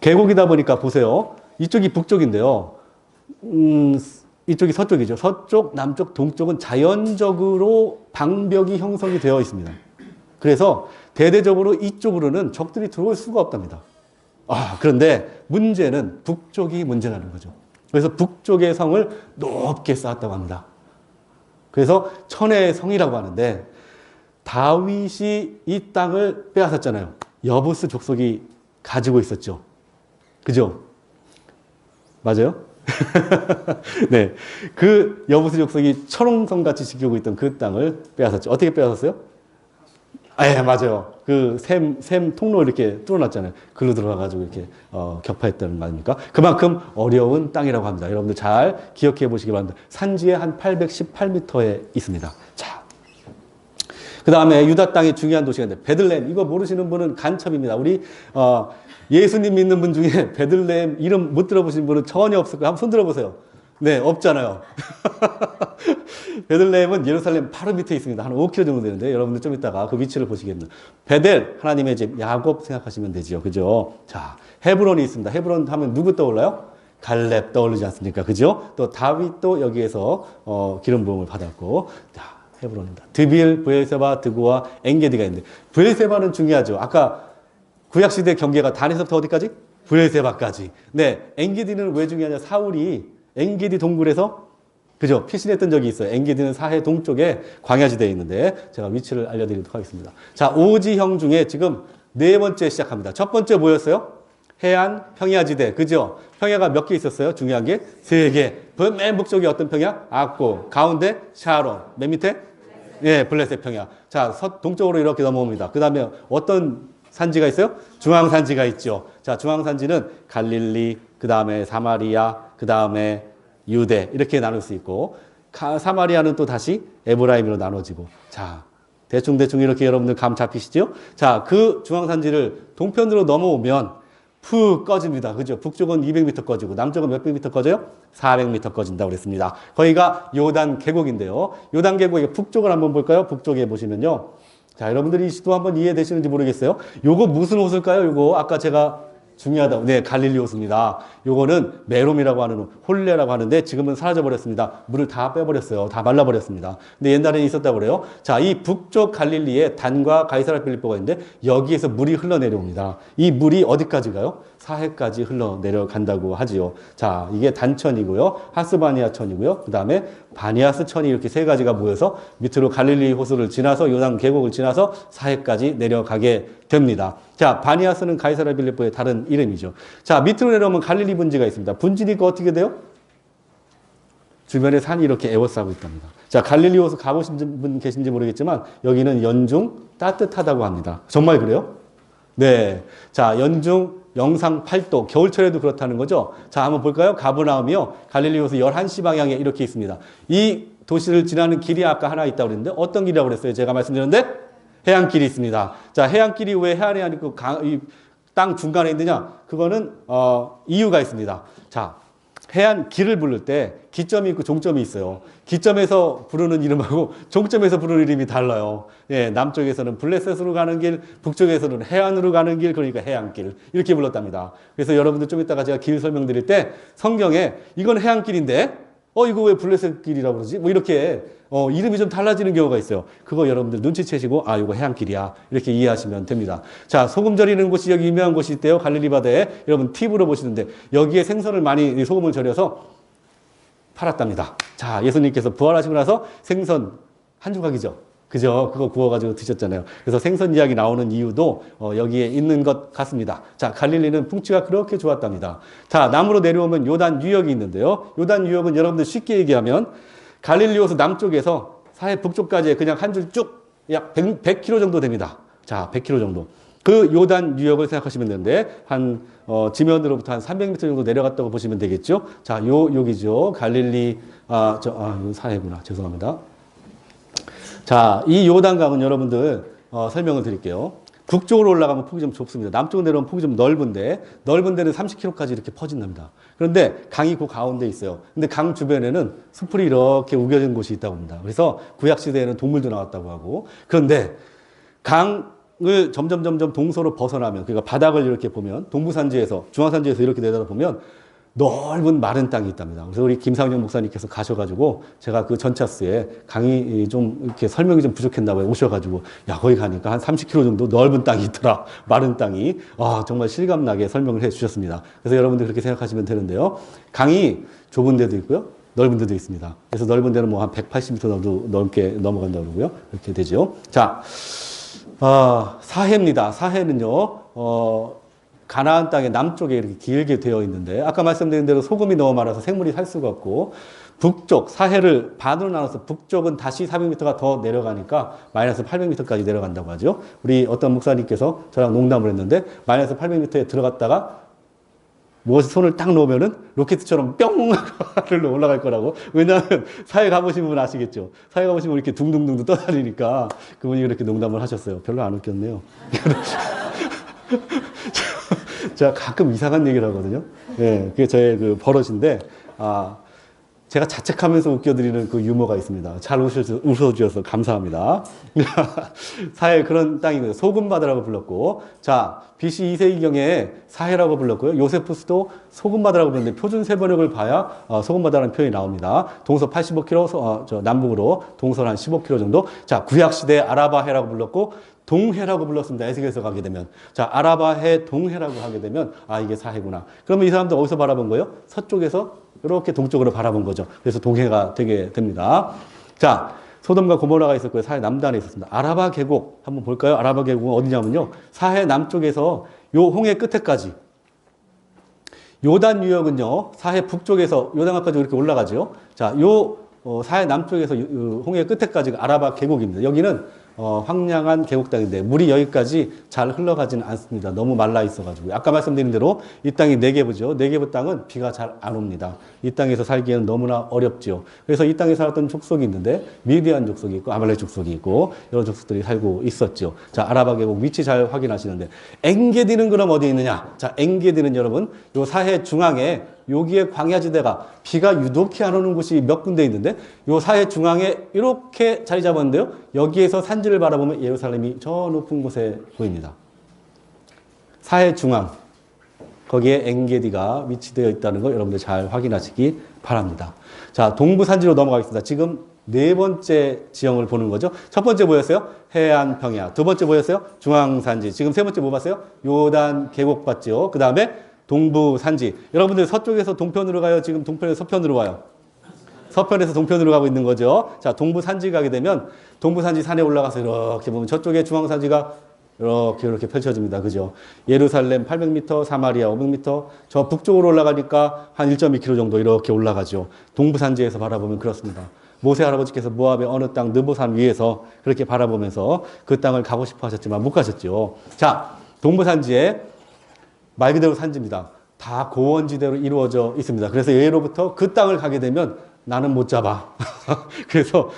계곡이다 보니까 보세요. 이쪽이 북쪽인데요. 이쪽이 서쪽이죠. 서쪽, 남쪽, 동쪽은 자연적으로 방벽이 형성이 되어 있습니다. 그래서 대대적으로 이쪽으로는 적들이 들어올 수가 없답니다. 그런데 문제는 북쪽이 문제라는 거죠. 그래서 북쪽의 성을 높게 쌓았다고 합니다. 그래서 천혜의 성이라고 하는데 다윗이 이 땅을 빼앗았잖아요. 여부스 족속이 가지고 있었죠. 그죠? 맞아요? 네. 그 여부스 족속이 철옹성같이 지키고 있던 그 땅을 빼앗았죠. 어떻게 빼앗았어요? 예, 맞아요. 그 샘 통로 이렇게 뚫어놨잖아요. 글로 들어가가지고 이렇게, 격파했다는 거 아닙니까? 그만큼 어려운 땅이라고 합니다. 여러분들 잘 기억해 보시기 바랍니다. 산지에 한 818m에 있습니다. 자. 그 다음에 유다 땅의 중요한 도시가 있는데, 베들레헴. 이거 모르시는 분은 간첩입니다. 우리, 예수님 믿는 분 중에 베들레헴 이름 못 들어보신 분은 전혀 없을 거예요. 한번 손 들어보세요. 네, 없잖아요. 베들레헴은 예루살렘 바로 밑에 있습니다. 한 5km 정도 되는데 여러분들 좀 이따가 그 위치를 보시겠네요. 베델, 하나님의 집, 야곱 생각하시면 되죠. 그죠? 자, 헤브론이 있습니다. 헤브론 하면 누구 떠올라요? 갈렙 떠오르지 않습니까? 그죠? 또 다윗도 여기에서 기름 부음을 받았고, 자, 헤브론입니다. 드빌, 브엘세바, 드고와 엔게디가 있는데 브엘세바는 중요하죠. 아까 구약시대 경계가 단에서부터 어디까지? 브엘세바까지. 네, 엔게디는 왜 중요하냐? 사울이 엔게디 동굴에서 그죠? 피신했던 적이 있어요. 엔게디는 사해 동쪽에 광야지대에 있는데 제가 위치를 알려드리도록 하겠습니다. 자, 오지형 중에 지금 네 번째 시작합니다. 첫 번째 뭐였어요? 해안 평야지대. 그죠? 평야가 몇 개 있었어요? 중요한 게 세 개. 맨 북쪽이 어떤 평야? 악고. 가운데 샤론. 맨 밑에? 예, 블레셋 평야. 자, 동쪽으로 이렇게 넘어옵니다. 그 다음에 어떤 산지가 있어요? 중앙산지가 있죠. 자, 중앙산지는 갈릴리, 그 다음에 사마리아, 그 다음에 유대 이렇게 나눌 수 있고 사마리아는 또 다시 에브라임으로 나눠지고 자 대충 이렇게 여러분들 감 잡히시죠? 자, 그 중앙산지를 동편으로 넘어오면 푹 꺼집니다. 그죠? 북쪽은 200m 꺼지고 남쪽은 몇백 미터 꺼져요? 400m 꺼진다고 그랬습니다. 거기가 요단 계곡인데요. 요단 계곡의 북쪽을 한번 볼까요? 북쪽에 보시면요. 자, 여러분들이 이 시도 한번 이해되시는지 모르겠어요. 요거 무슨 호수일까요? 요거 아까 제가 중요하다고. 네, 갈릴리 호수입니다. 요거는 메롬이라고 하는 홀레라고 하는데 지금은 사라져버렸습니다. 물을 다 빼버렸어요. 다 말라버렸습니다. 근데 옛날에는 있었다고 그래요. 자, 이 북쪽 갈릴리에 단과 가이사라 필리포가 있는데 여기에서 물이 흘러내려옵니다. 이 물이 어디까지 가요? 사해까지 흘러내려간다고 하지요. 자, 이게 단천이고요. 하스바니아천이고요. 그 다음에 바니아스천이 이렇게 세 가지가 모여서 밑으로 갈릴리 호수를 지나서 요단 계곡을 지나서 사해까지 내려가게 됩니다. 자, 바니아스는 가이사라 빌립보의 다른 이름이죠. 자, 밑으로 내려오면 갈릴리 분지가 있습니다. 분지니까 어떻게 돼요? 주변에 산이 이렇게 에워싸고 있답니다. 자, 갈릴리 호수 가보신 분 계신지 모르겠지만 여기는 연중 따뜻하다고 합니다. 정말 그래요? 네. 자, 연중 영상 8도, 겨울철에도 그렇다는 거죠. 자, 한번 볼까요? 가브나움이요. 갈릴리 호수 11시 방향에 이렇게 있습니다. 이 도시를 지나는 길이 아까 하나 있다고 그랬는데 어떤 길이라고 그랬어요? 제가 말씀드렸는데 해안길이 있습니다. 자, 해안길이 왜 해안에 아니고 땅 중간에 있느냐? 그거는 이유가 있습니다. 자, 해안 길을 부를 때 기점이 있고 종점이 있어요. 기점에서 부르는 이름하고 종점에서 부르는 이름이 달라요. 예, 남쪽에서는 블레셋으로 가는 길, 북쪽에서는 해안으로 가는 길, 그러니까 해안길. 이렇게 불렀답니다. 그래서 여러분들 좀 이따가 제가 길 설명드릴 때 성경에 이건 해안길인데, 이거 왜 블레셋 길이라고 그러지? 뭐 이렇게, 이름이 좀 달라지는 경우가 있어요. 그거 여러분들 눈치채시고, 이거 해안길이야. 이렇게 이해하시면 됩니다. 자, 소금 절이는 곳이 여기 유명한 곳이 있대요. 갈릴리 바다에. 여러분 팁으로 보시는데, 여기에 생선을 많이 소금을 절여서 팔았답니다. 자, 예수님께서 부활하시고 나서 생선 한 조각이죠. 그죠? 그거 구워가지고 드셨잖아요. 그래서 생선 이야기 나오는 이유도 여기에 있는 것 같습니다. 자, 갈릴리는 풍치가 그렇게 좋았답니다. 자, 남으로 내려오면 요단 유역이 있는데요. 요단 유역은 여러분들 쉽게 얘기하면 갈릴리호수 남쪽에서 사해 북쪽까지 그냥 한 줄 쭉 약 100km 정도 됩니다. 자, 100km 정도. 그 요단 유역을 생각하시면 되는데 한 지면으로부터 한 300m 정도 내려갔다고 보시면 되겠죠. 자, 여기죠. 갈릴리 이거 사해구나. 죄송합니다. 자, 이 요단강은 여러분들 설명을 드릴게요. 북쪽으로 올라가면 폭이 좀 좁습니다. 남쪽으로 내려오면 폭이 좀 넓은데 넓은 데는 30km까지 이렇게 퍼진답니다. 그런데 강이 그 가운데 있어요. 근데 강 주변에는 숲풀이 이렇게 우겨진 곳이 있다고 합니다. 그래서 구약시대에는 동물도 나왔다고 하고, 그런데 강을 점점 동서로 벗어나면, 그러니까 바닥을 이렇게 보면 동부산지에서 중앙산지에서 이렇게 내려다보면 넓은 마른 땅이 있답니다. 그래서 우리 김상영 목사님께서 가셔가지고 제가 그 전차스에 강의 좀 이렇게 설명이 좀 부족했나 봐요. 오셔가지고 야, 거기 가니까 한 30km 정도 넓은 땅이 있더라. 마른 땅이. 정말 실감나게 설명을 해 주셨습니다. 그래서 여러분들 그렇게 생각하시면 되는데요. 강이 좁은 데도 있고요. 넓은 데도 있습니다. 그래서 넓은 데는 뭐 한 180m 정도 넘게 넘어간다고 그러고요. 이렇게 되죠. 자, 사해입니다. 사해는요, 가나안 땅의 남쪽에 이렇게 길게 되어 있는데, 아까 말씀드린 대로 소금이 너무 많아서 생물이 살 수가 없고, 북쪽, 사해를 반으로 나눠서 북쪽은 다시 400m가 더 내려가니까 마이너스 800m까지 내려간다고 하죠. 우리 어떤 목사님께서 저랑 농담을 했는데, 마이너스 800m에 들어갔다가 무엇에 손을 딱 놓으면은 로켓처럼 뿅! 하늘로 올라갈 거라고. 왜냐하면 사해 가보신 분 아시겠죠? 사해 가보신 분 이렇게 둥둥둥 떠다니니까 그분이 그렇게 농담을 하셨어요. 별로 안 웃겼네요. 제가 가끔 이상한 얘기를 하거든요. 예, 그게 저의 그 버릇인데, 제가 자책하면서 웃겨드리는 그 유머가 있습니다. 잘 웃어주셔서 감사합니다. 사해 그런 땅이고요. 소금바다라고 불렀고, 자, BC 2세기경에 사해라고 불렀고요. 요세푸스도 소금바다라고 불렀는데 표준 세번역을 봐야 소금바다라는 표현이 나옵니다. 동서 85km, 남북으로 동서는 한 15km 정도. 자, 구약시대 아라바해라고 불렀고, 동해라고 불렀습니다. 에스겔에서 가게 되면. 자, 아라바해 동해라고 하게 되면, 이게 사해구나. 그러면 이 사람들 어디서 바라본 거예요? 서쪽에서 이렇게 동쪽으로 바라본 거죠. 그래서 동해가 되게 됩니다. 자, 소돔과 고모라가 있었고요. 사해 남단에 있었습니다. 아라바 계곡 한번 볼까요? 아라바 계곡은 어디냐면요. 사해 남쪽에서 요 홍해 끝에까지. 요단 유역은요. 사해 북쪽에서 요단강까지 이렇게 올라가죠. 자, 사해 남쪽에서 홍해 끝에까지가 아라바 계곡입니다. 여기는 황량한 계곡땅인데 물이 여기까지 잘 흘러가지는 않습니다. 너무 말라 있어가지고. 아까 말씀드린 대로 이 땅이 네게브죠. 네게브 땅은 비가 잘 안 옵니다. 이 땅에서 살기에는 너무나 어렵죠. 그래서 이 땅에 살았던 족속이 있는데 미디안 족속이 있고 아말렉 족속이 있고 이런 족속들이 살고 있었죠. 자, 아라바 계곡 위치 잘 확인하시는데 엥게디는 그럼 어디 있느냐? 자, 엥게디는 여러분 요 사해 중앙에 여기에 광야지대가 비가 유독히 안 오는 곳이 몇 군데 있는데 요 사해 중앙에 이렇게 자리 잡았는데요. 여기에서 산지를 바라보면 예루살렘이 저 높은 곳에 보입니다. 사해 중앙. 거기에 엥게디가 위치되어 있다는 거 여러분들 잘 확인하시기 바랍니다. 자, 동부 산지로 넘어가겠습니다. 지금 네 번째 지형을 보는 거죠. 첫 번째 뭐였어요? 해안 평야. 두 번째 뭐였어요? 중앙산지. 지금 세 번째 뭐 봤어요? 요단 계곡 봤죠. 그 다음에 동부 산지. 여러분들 서쪽에서 동편으로 가요? 지금 동편에서 서편으로 와요? 서편에서 동편으로 가고 있는 거죠. 자, 동부 산지 가게 되면 동부 산지 산에 올라가서 이렇게 보면 저쪽에 중앙 산지가 이렇게 펼쳐집니다. 그죠? 예루살렘 800m, 사마리아 500m, 저 북쪽으로 올라가니까 한 1.2km 정도 이렇게 올라가죠. 동부 산지에서 바라보면 그렇습니다. 모세 할아버지께서 모압의 어느 땅 느보산 위에서 그렇게 바라보면서 그 땅을 가고 싶어 하셨지만 못 가셨죠. 자, 동부 산지에 말 그대로 산지입니다. 다 고원지대로 이루어져 있습니다. 그래서 예로부터 그 땅을 가게 되면 나는 못 잡아. 그래서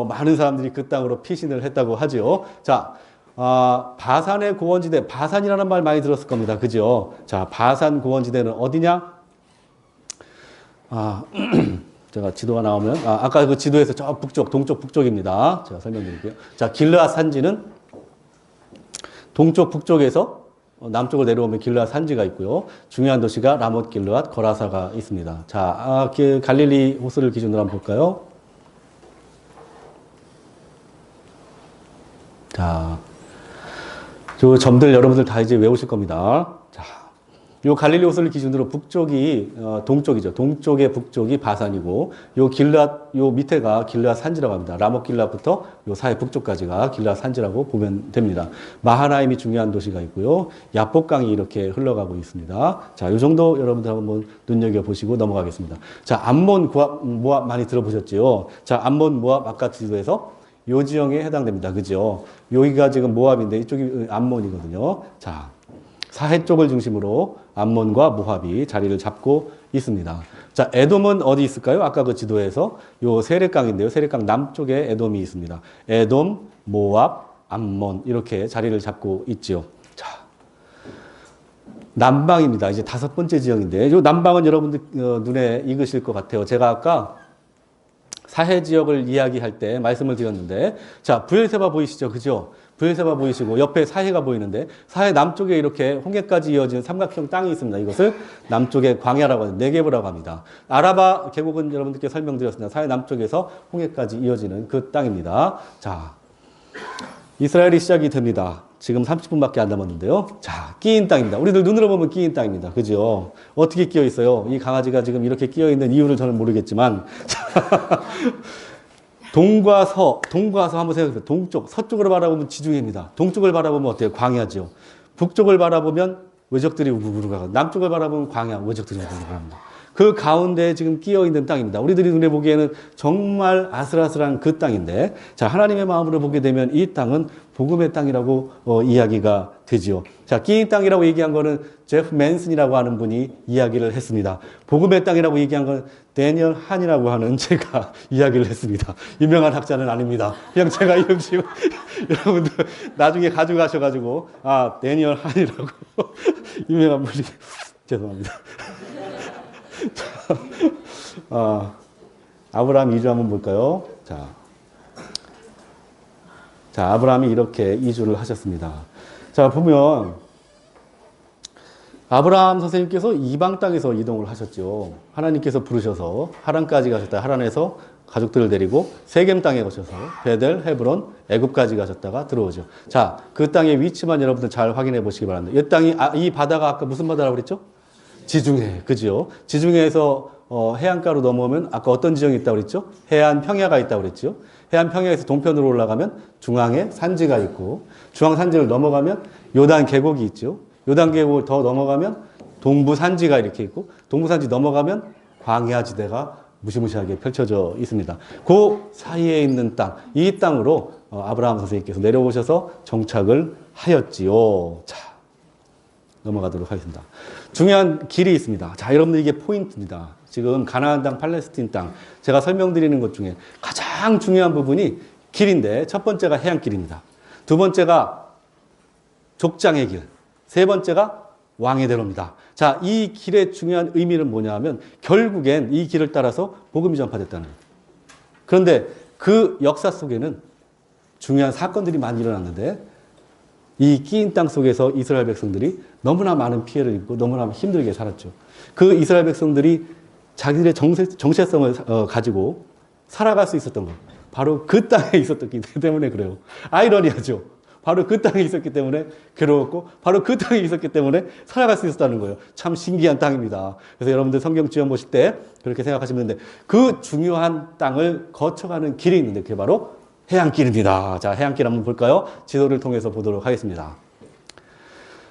많은 사람들이 그 땅으로 피신을 했다고 하죠. 자, 바산의 고원지대, 바산이라는 말 많이 들었을 겁니다. 그죠? 자, 바산 고원지대는 어디냐? 아, 제가 지도가 나오면, 아까 그 지도에서 저 북쪽, 동쪽 북쪽입니다. 제가 설명드릴게요. 자, 길르앗 산지는 동쪽 북쪽에서 남쪽으로 내려오면 길르앗 산지가 있고요. 중요한 도시가 라못 길르앗 거라사가 있습니다. 자, 갈릴리 호수를 기준으로 한번 볼까요? 자, 저 점들 여러분들 다 이제 외우실 겁니다. 자, 요 갈릴리 호수를 기준으로 북쪽이 동쪽이죠. 동쪽의 북쪽이 바산이고 요 길르앗 요 밑에가 길르앗 산지라고 합니다. 라못 길르앗부터 요 사해 북쪽까지가 길르앗 산지라고 보면 됩니다. 마하나임이 중요한 도시가 있고요. 야복강이 이렇게 흘러가고 있습니다. 자, 요 정도 여러분들 한번 눈여겨 보시고 넘어가겠습니다. 자, 암몬 모압 많이 들어보셨죠? 자, 암몬 모압 아까 지도에서 요 지형에 해당됩니다. 그죠? 여기가 지금 모압인데 이쪽이 암몬이거든요. 자, 사해 쪽을 중심으로 암몬과 모압이 자리를 잡고 있습니다. 자, 에돔은 어디 있을까요? 아까 그 지도에서 요 세렛강인데요. 세렛강 남쪽에 에돔이 있습니다. 에돔, 모압, 암몬 이렇게 자리를 잡고 있죠. 자, 남방입니다. 이제 5번째 지형인데 요 남방은 여러분들 눈에 익으실 것 같아요. 제가 아까 사해 지역을 이야기할 때 말씀을 드렸는데, 자, 브엘세바 보이시죠? 그죠? 브엘세바 보이시고, 옆에 사해가 보이는데, 사해 남쪽에 이렇게 홍해까지 이어진 삼각형 땅이 있습니다. 이것을 남쪽의 광야라고 합니다. 네게브라고 합니다. 아라바 계곡은 여러분들께 설명드렸습니다. 사해 남쪽에서 홍해까지 이어지는 그 땅입니다. 자, 이스라엘이 시작이 됩니다. 지금 30분밖에 안 남았는데요. 자, 끼인 땅입니다. 우리들 눈으로 보면 끼인 땅입니다. 그죠? 어떻게 끼어 있어요? 이 강아지가 지금 이렇게 끼어 있는 이유를 저는 모르겠지만, 동과 서 한번 생각해보세요. 동쪽, 서쪽으로 바라보면 지중해입니다. 동쪽을 바라보면 어때요? 광야죠. 북쪽을 바라보면 외적들이 우르르 가고, 남쪽을 바라보면 광야, 외적들이 우르르 갑니다. 그 가운데 지금 끼어 있는 땅입니다. 우리들이 눈에 보기에는 정말 아슬아슬한 그 땅인데, 자, 하나님의 마음으로 보게 되면 이 땅은 복음의 땅이라고 이야기가 되지요. 자, 끼인 땅이라고 얘기한 거는 제프 맨슨이라고 하는 분이 이야기를 했습니다. 복음의 땅이라고 얘기한 건 데니얼 한이라고 하는 제가 이야기를 했습니다. 유명한 학자는 아닙니다. 그냥 제가 이름 지고 여러분들 나중에 가져가셔가지고 데니얼 한이라고 유명한 분이 죄송합니다. 아브라함 이주 한번 볼까요? 자, 아브라함이 이렇게 이주를 하셨습니다. 자, 보면 아브라함 선생님께서 이방 땅에서 이동을 하셨죠. 하나님께서 부르셔서 하란까지 가셨다. 하란에서 가족들을 데리고 세겜 땅에 가셔서 베델, 헤브론, 애굽까지 가셨다가 들어오죠. 자, 그 땅의 위치만 여러분들 잘 확인해 보시기 바랍니다. 이 땅이 이 바다가 아까 무슨 바다라고 그랬죠? 지중해, 그죠? 지중해에서 해안가로 넘어오면 아까 어떤 지형이 있다고 그랬죠? 해안 평야가 있다고 그랬죠? 해안 평야에서 동편으로 올라가면 중앙에 산지가 있고, 중앙 산지를 넘어가면 요단 계곡이 있죠. 요단 계곡을 더 넘어가면 동부 산지가 이렇게 있고, 동부 산지 넘어가면 광야 지대가 무시무시하게 펼쳐져 있습니다. 그 사이에 있는 땅, 이 땅으로 아브라함 선생님께서 내려오셔서 정착을 하였지요. 자, 넘어가도록 하겠습니다. 중요한 길이 있습니다. 자, 여러분들 이게 포인트입니다. 지금 가나안 땅, 팔레스틴 땅, 제가 설명드리는 것 중에 가장 중요한 부분이 길인데, 첫 번째가 해안길입니다. 두 번째가 족장의 길, 세 번째가 왕의 대로입니다. 자, 이 길의 중요한 의미는 뭐냐 하면 결국엔 이 길을 따라서 복음이 전파됐다는 거예요. 그런데 그 역사 속에는 중요한 사건들이 많이 일어났는데, 이 끼인 땅 속에서 이스라엘 백성들이 너무나 많은 피해를 입고 너무나 힘들게 살았죠. 그 이스라엘 백성들이 자기들의 정체성을 가지고 살아갈 수 있었던 것, 바로 그 땅에 있었기 때문에 그래요. 아이러니하죠. 바로 그 땅에 있었기 때문에 괴로웠고, 바로 그 땅에 있었기 때문에 살아갈 수 있었다는 거예요. 참 신기한 땅입니다. 그래서 여러분들 성경 지어 보실 때 그렇게 생각하시면 되는데, 그 중요한 땅을 거쳐가는 길이 있는데 그게 바로 해안길입니다. 자, 해안길 한번 볼까요? 지도를 통해서 보도록 하겠습니다.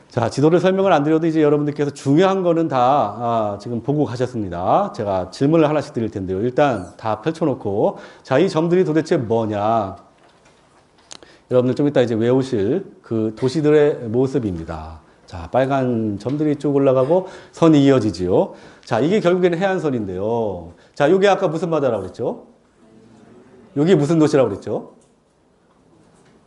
자, 지도를 설명을 안 드려도 이제 여러분들께서 중요한 거는 다 지금 보고 가셨습니다. 제가 질문을 하나씩 드릴 텐데요. 일단 다 펼쳐놓고, 자, 이 점들이 도대체 뭐냐? 여러분들 좀 이따 이제 외우실 그 도시들의 모습입니다. 자, 빨간 점들이 쭉 올라가고 선이 이어지지요. 자, 이게 결국에는 해안선인데요. 자, 요게 아까 무슨 바다라고 그랬죠? 여기 무슨 도시라고 그랬죠?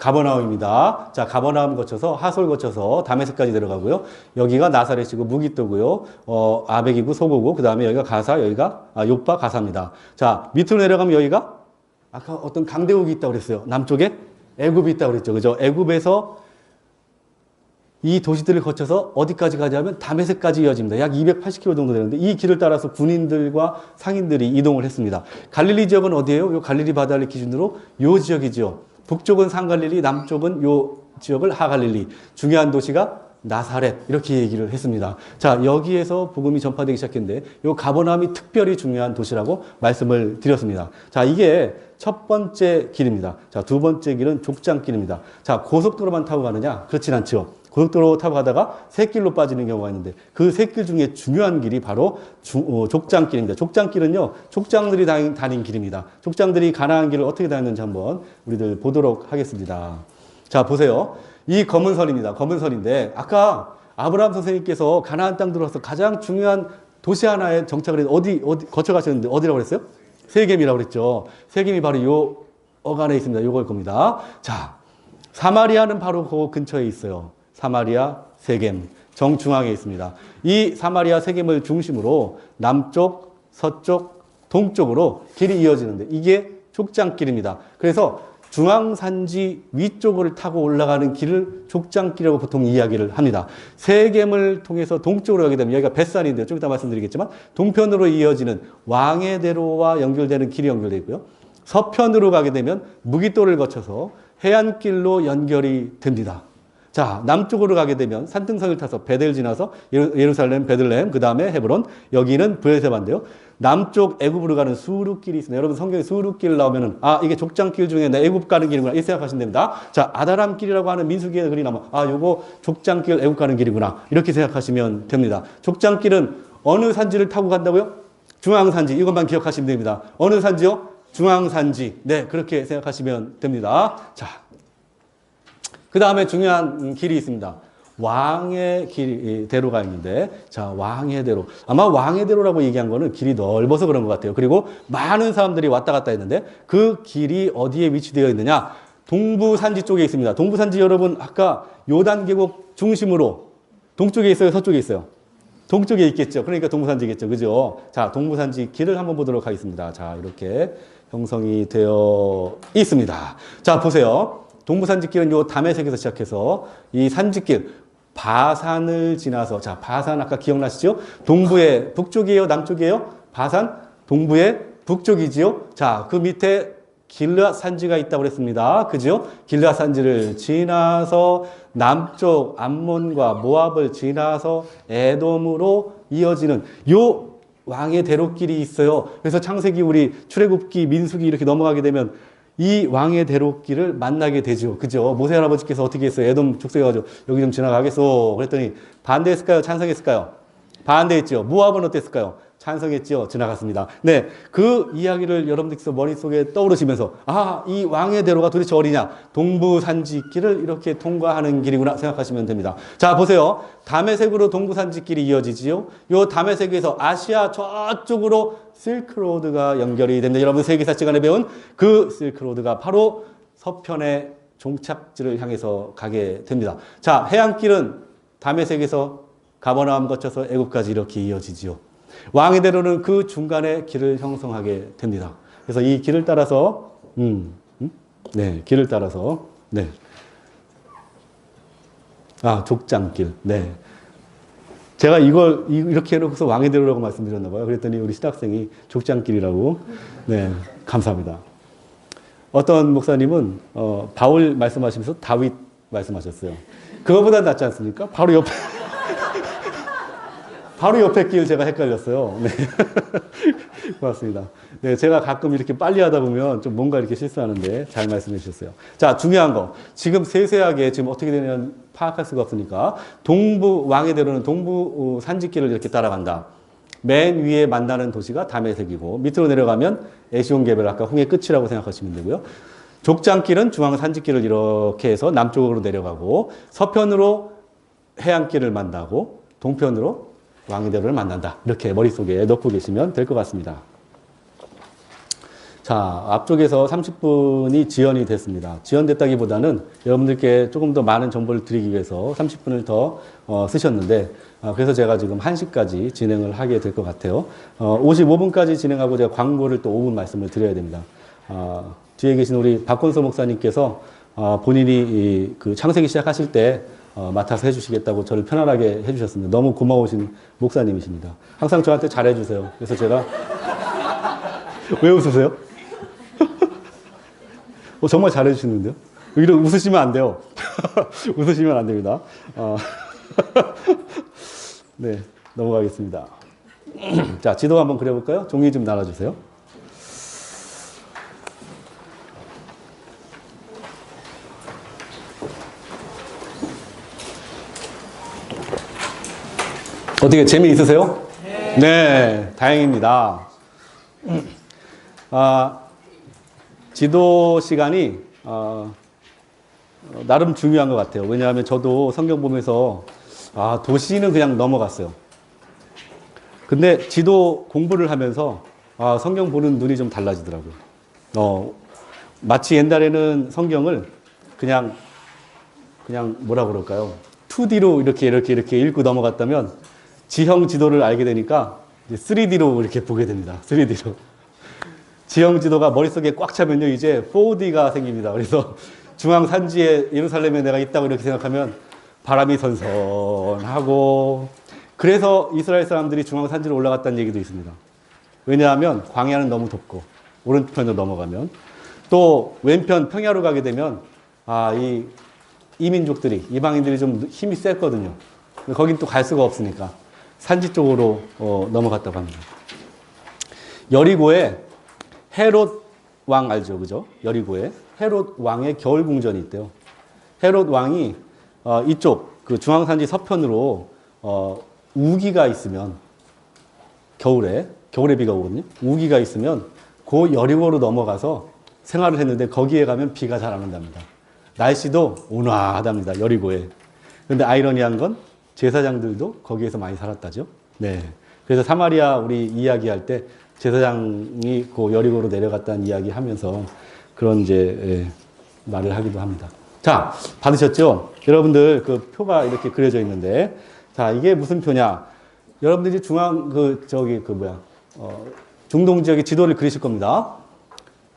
가버나움입니다. 자, 가버나움 거쳐서 하솔 거쳐서 다메섹까지 들어가고요. 여기가 나사렛이고 무기또고요. 아벡이고 소고고 그 다음에 여기가 가사, 여기가 요빠 가사입니다. 자, 밑으로 내려가면 여기가 아까 어떤 강대국이 있다고 그랬어요. 남쪽에 애굽이 있다고 그랬죠. 그죠? 애굽에서 이 도시들을 거쳐서 어디까지 가냐면 다메섹까지 이어집니다. 약 280km 정도 되는데 이 길을 따라서 군인들과 상인들이 이동을 했습니다. 갈릴리 지역은 어디예요? 요 갈릴리 바다를 기준으로 요 지역이죠. 북쪽은 상갈릴리, 남쪽은 요 지역을 하갈릴리. 중요한 도시가 나사렛 이렇게 얘기를 했습니다. 자, 여기에서 복음이 전파되기 시작했는데 요 가버나움이 특별히 중요한 도시라고 말씀을 드렸습니다. 자, 이게 첫 번째 길입니다. 자, 두 번째 길은 족장길입니다. 자, 고속도로만 타고 가느냐? 그렇진 않죠. 고속도로 타고 가다가 샛길로 빠지는 경우가 있는데 그 샛길 중에 중요한 길이 바로 족장길입니다. 족장길은요, 족장들이 다닌 길입니다. 족장들이 가나안 길을 어떻게 다녔는지 한번 우리들 보도록 하겠습니다. 자, 보세요. 이 검은 선입니다. 검은 선인데 아까 아브라함 선생님께서 가나안 땅 들어와서 가장 중요한 도시 하나에 정착을 해서 어디 거쳐가셨는데 어디라고 그랬어요? 세겜이라고 그랬죠. 세겜이 바로 요 어간에 있습니다. 요걸 겁니다. 자, 사마리아는 바로 그 근처에 있어요. 사마리아, 세겜, 정중앙에 있습니다. 이 사마리아, 세겜을 중심으로 남쪽, 서쪽, 동쪽으로 길이 이어지는데 이게 족장길입니다. 그래서 중앙산지 위쪽을 타고 올라가는 길을 족장길이라고 보통 이야기를 합니다. 세겜을 통해서 동쪽으로 가게 되면 여기가 벳산인데요. 좀 이따 말씀드리겠지만 동편으로 이어지는 왕의대로와 연결되는 길이 연결되어 있고요. 서편으로 가게 되면 무기또를 거쳐서 해안길로 연결이 됩니다. 자, 남쪽으로 가게 되면 산등성을 타서 베델 지나서 예루살렘, 베들레헴, 그 다음에 헤브론, 여기는 브에세바인데요. 남쪽 애굽으로 가는 수르길이 있습니다. 여러분 성경에 수르길 나오면은 이게 족장길 중에 내 애굽 가는 길이구나 이렇게 생각하시면 됩니다. 자, 아다람길이라고 하는 민수기에 글이 나오면 요거 족장길 애굽 가는 길이구나 이렇게 생각하시면 됩니다. 족장길은 어느 산지를 타고 간다고요? 중앙산지. 이것만 기억하시면 됩니다. 어느 산지요? 중앙산지. 네, 그렇게 생각하시면 됩니다. 자, 그 다음에 중요한 길이 있습니다. 왕의 대로가 있는데, 자, 왕의 대로. 아마 왕의 대로라고 얘기한 거는 길이 넓어서 그런 것 같아요. 그리고 많은 사람들이 왔다 갔다 했는데, 그 길이 어디에 위치되어 있느냐? 동부 산지 쪽에 있습니다. 동부 산지 여러분, 아까 요단 계곡 중심으로 동쪽에 있어요? 서쪽에 있어요? 동쪽에 있겠죠. 그러니까 동부 산지겠죠. 그죠? 자, 동부 산지 길을 한번 보도록 하겠습니다. 자, 이렇게 형성이 되어 있습니다. 자, 보세요. 동부산지길은 요 다메섹에서 시작해서 이 산지길 바산을 지나서, 자, 바산 아까 기억나시죠? 동부의 북쪽이에요, 남쪽이에요? 바산 동부의 북쪽이지요. 자, 그 밑에 길르앗 산지가 있다고 그랬습니다. 그죠? 길르앗 산지를 지나서 남쪽 암몬과 모압을 지나서 에돔으로 이어지는 요 왕의 대로길이 있어요. 그래서 창세기, 우리 출애굽기, 민수기 이렇게 넘어가게 되면 이 왕의 대로길을 만나게 되죠. 그죠? 모세 할아버지께서 어떻게 했어요? 에돔 족속해가지고 여기 좀 지나가겠소. 그랬더니 반대했을까요? 찬성했을까요? 반대했죠. 모압은 어땠을까요? 찬성했죠. 지나갔습니다. 네, 그 이야기를 여러분들께서 머릿속에 떠오르시면서 이 왕의 대로가 도대체 어디냐? 동부산지길을 이렇게 통과하는 길이구나 생각하시면 됩니다. 자, 보세요. 다메섹으로 동부산지길이 이어지지요. 요 다메섹에서 아시아 저쪽으로 실크로드가 연결이 됩니다. 여러분 세계사 시간에 배운 그 실크로드가 바로 서편의 종착지를 향해서 가게 됩니다. 자, 해안길은 다메섹에서 가버나움 거쳐서 애굽까지 이렇게 이어지지요. 왕의 대로는 그 중간에 길을 형성하게 됩니다. 그래서 이 길을 따라서, 네, 길을 따라서, 네. 족장길, 네. 제가 이걸 이렇게 해놓고서 왕의 대로라고 말씀드렸나봐요. 그랬더니 우리 신학생이 족장길이라고, 네, 감사합니다. 어떤 목사님은, 바울 말씀하시면서 다윗 말씀하셨어요. 그거보다 낫지 않습니까? 바로 옆에 길 제가 헷갈렸어요. 네. 고맙습니다. 네, 제가 가끔 이렇게 빨리 하다 보면 좀 뭔가 이렇게 실수하는데 잘 말씀해 주셨어요. 자, 중요한 거. 지금 세세하게 지금 어떻게 되냐면 파악할 수가 없으니까 동부, 왕의 대로는 동부 산지길을 이렇게 따라간다. 맨 위에 만나는 도시가 다메섹이고 밑으로 내려가면 에시온게벨, 아까 홍해 끝이라고 생각하시면 되고요. 족장길은 중앙 산지길을 이렇게 해서 남쪽으로 내려가고 서편으로 해안길을 만나고 동편으로 왕의 대로를 만난다. 이렇게 머릿속에 넣고 계시면 될 것 같습니다. 자, 앞쪽에서 30분이 지연이 됐습니다. 지연됐다기보다는 여러분들께 조금 더 많은 정보를 드리기 위해서 30분을 더 쓰셨는데, 그래서 제가 지금 1시까지 진행을 하게 될 것 같아요. 55분까지 진행하고 제가 광고를 또 5분 말씀을 드려야 됩니다. 뒤에 계신 우리 박건서 목사님께서 본인이 그 창세기 시작하실 때 맡아서 해주시겠다고 저를 편안하게 해주셨습니다. 너무 고마우신 목사님이십니다. 항상 저한테 잘해주세요. 그래서 제가 왜 웃으세요? 정말 잘해주시는데요? 이런 웃으시면 안 돼요. 웃으시면 안 됩니다. 네, 넘어가겠습니다. 자, 지도 한번 그려볼까요? 종이 좀 나눠주세요. 어떻게 재미있으세요? 네, 다행입니다. 지도 시간이 나름 중요한 것 같아요. 왜냐하면 저도 성경 보면서 도시는 그냥 넘어갔어요. 근데 지도 공부를 하면서 성경 보는 눈이 좀 달라지더라고요. 마치 옛날에는 성경을 그냥 뭐라 그럴까요? 2D로 이렇게 읽고 넘어갔다면 지형 지도를 알게 되니까 이제 3D로 이렇게 보게 됩니다. 3D로. 지형 지도가 머릿속에 꽉 차면요, 이제 4D가 생깁니다. 그래서 중앙 산지에 예루살렘에 내가 있다고 이렇게 생각하면 바람이 선선하고, 그래서 이스라엘 사람들이 중앙 산지로 올라갔다는 얘기도 있습니다. 왜냐하면 광야는 너무 덥고, 오른편으로 넘어가면. 또 왼편 평야로 가게 되면, 이 이민족들이, 이방인들이 좀 힘이 셌거든요. 거긴 또 갈 수가 없으니까 산지 쪽으로 넘어갔다고 합니다. 여리고에 헤롯 왕 알죠? 그죠? 여리고에 헤롯 왕의 겨울 궁전이 있대요. 헤롯 왕이 이쪽 그 중앙산지 서편으로 우기가 있으면, 겨울에 비가 오거든요. 우기가 있으면 그 여리고로 넘어가서 생활을 했는데, 거기에 가면 비가 잘 안 온답니다. 날씨도 온화하답니다. 여리고에. 근데 아이러니한 건 제사장들도 거기에서 많이 살았다죠. 네. 그래서 사마리아 우리 이야기할 때 제사장이 그 여리고로 내려갔다는 이야기 하면서 그런 이제 말을 하기도 합니다. 자, 받으셨죠? 여러분들 그 표가 이렇게 그려져 있는데, 자, 이게 무슨 표냐? 여러분들이 중동 지역의 지도를 그리실 겁니다.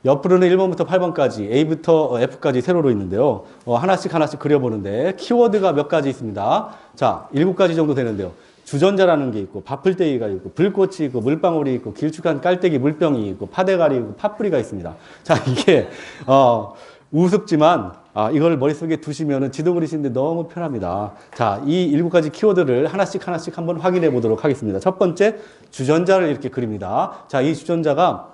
옆으로는 1번부터 8번까지, A부터 F까지 세로로 있는데요. 하나씩 그려보는데, 키워드가 몇 가지 있습니다. 자, 7가지 정도 되는데요. 주전자라는 게 있고, 바풀떼기가 있고, 불꽃이 있고, 물방울이 있고, 길쭉한 깔때기 물병이 있고, 파대가리 있고, 팥뿌리가 있습니다. 자, 이게, 우습지만, 이걸 머릿속에 두시면은 지도 그리시는데 너무 편합니다. 자, 이 7가지 키워드를 하나씩 한번 확인해 보도록 하겠습니다. 첫 번째, 주전자를 이렇게 그립니다. 자, 이 주전자가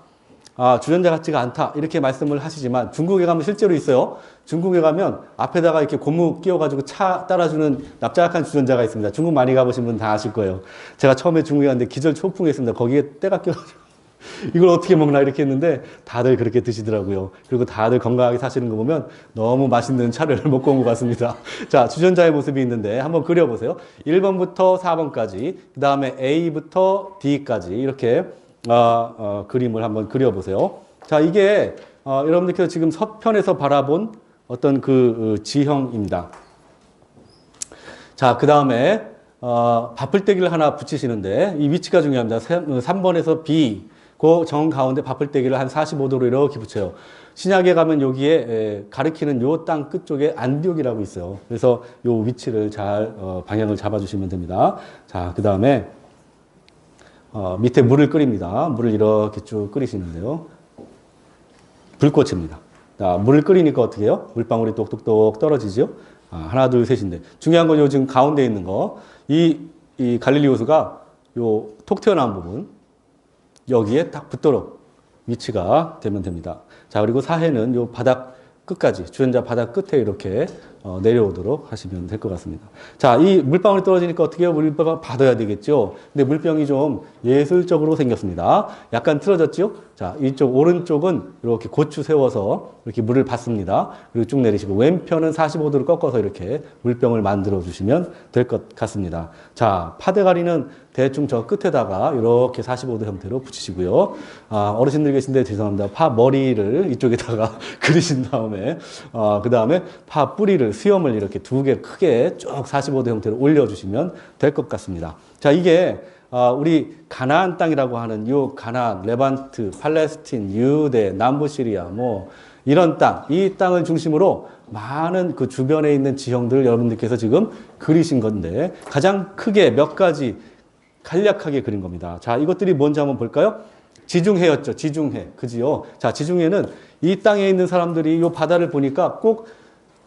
주전자 같지가 않다 이렇게 말씀을 하시지만, 중국에 가면 실제로 있어요. 중국에 가면 앞에다가 이렇게 고무 끼워가지고 차 따라주는 납작한 주전자가 있습니다. 중국 많이 가보신 분 다 아실 거예요. 제가 처음에 중국에 갔는데 기절 초풍했습니다. 거기에 때가 껴가지고 이걸 어떻게 먹나 이렇게 했는데 다들 그렇게 드시더라고요. 그리고 다들 건강하게 사시는 거 보면 너무 맛있는 차를 먹고 온 것 같습니다. 자, 주전자의 모습이 있는데 한번 그려보세요. 1번부터 4번까지, 그 다음에 A부터 D까지 이렇게 그림을 한번 그려보세요. 자, 이게 여러분들께서 지금 서편에서 바라본 어떤 그 지형입니다. 자, 그 다음에 바풀떼기를 하나 붙이시는데 이 위치가 중요합니다. 3번에서 B, 그 정 가운데 바풀떼기를 한 45도로 이렇게 붙여요. 신약에 가면 여기에 가리키는 요 땅 끝쪽에 안디옥이라고 있어요. 그래서 요 위치를 잘 방향을 잡아주시면 됩니다. 자, 그 다음에 밑에 물을 끓입니다. 물을 이렇게 쭉 끓이시는데요. 불꽃입니다. 자, 물을 끓이니까 어떻게 해요? 물방울이 똑똑똑 떨어지죠? 하나, 둘, 셋인데. 중요한 건 요 지금 가운데 있는 거. 이 갈릴리 호수가 요 톡 튀어나온 부분, 여기에 딱 붙도록 위치가 되면 됩니다. 자, 그리고 사해는 요 바닥 끝까지, 주전자 바닥 끝에 이렇게 내려오도록 하시면 될 것 같습니다. 자, 이 물방울이 떨어지니까 어떻게 해요? 물방울 받아야 되겠죠? 근데 물병이 좀 예술적으로 생겼습니다. 약간 틀어졌죠? 자, 이쪽 오른쪽은 이렇게 고추 세워서 이렇게 물을 받습니다. 그리고 쭉 내리시고, 왼편은 45도를 꺾어서 이렇게 물병을 만들어 주시면 될 것 같습니다. 자, 파대가리는 대충 저 끝에다가 이렇게 45도 형태로 붙이시고요. 어르신들 계신데 죄송합니다. 파 머리를 이쪽에다가 그리신 다음에, 그 다음에 파 뿌리를, 수염을 이렇게 두 개 크게 쭉 45도 형태로 올려주시면 될 것 같습니다. 자, 이게 우리 가나안 땅이라고 하는 요 가나안, 레반트, 팔레스틴, 유대, 남부 시리아 뭐 이런 땅, 이 땅을 중심으로 많은 그 주변에 있는 지형들을 여러분들께서 지금 그리신 건데 가장 크게 몇 가지 간략하게 그린 겁니다. 자, 이것들이 뭔지 한번 볼까요? 지중해였죠. 지중해. 그지요? 자, 지중해는 이 땅에 있는 사람들이 이 바다를 보니까 꼭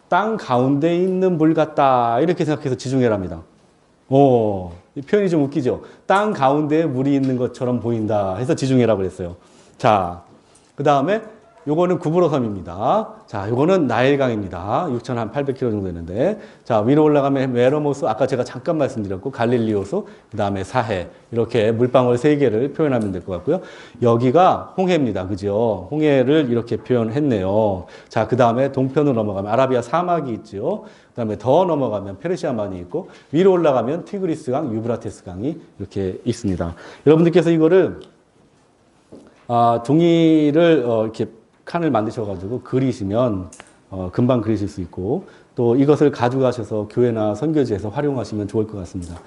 땅 가운데 있는 물 같다 이렇게 생각해서 지중해랍니다. 이 표현이 좀 웃기죠? 땅 가운데에 물이 있는 것처럼 보인다 해서 지중해라고 그랬어요. 자, 그 다음에 요거는 구브로섬입니다. 자, 요거는 나일강입니다. 6,800km 정도 되는데. 자, 위로 올라가면 메로모스, 아까 제가 잠깐 말씀드렸고, 갈릴리오수, 그 다음에 사해. 이렇게 물방울 3개를 표현하면 될 것 같고요. 여기가 홍해입니다. 그죠? 홍해를 이렇게 표현했네요. 자, 그 다음에 동편으로 넘어가면 아라비아 사막이 있죠. 그 다음에 더 넘어가면 페르시아만이 있고, 위로 올라가면 티그리스강, 유브라테스강이 이렇게 있습니다. 여러분들께서 이거를, 종이를, 이렇게 칸을 만드셔가지고 그리시면 금방 그리실 수 있고 또 이것을 가져가셔서 교회나 선교지에서 활용하시면 좋을 것 같습니다.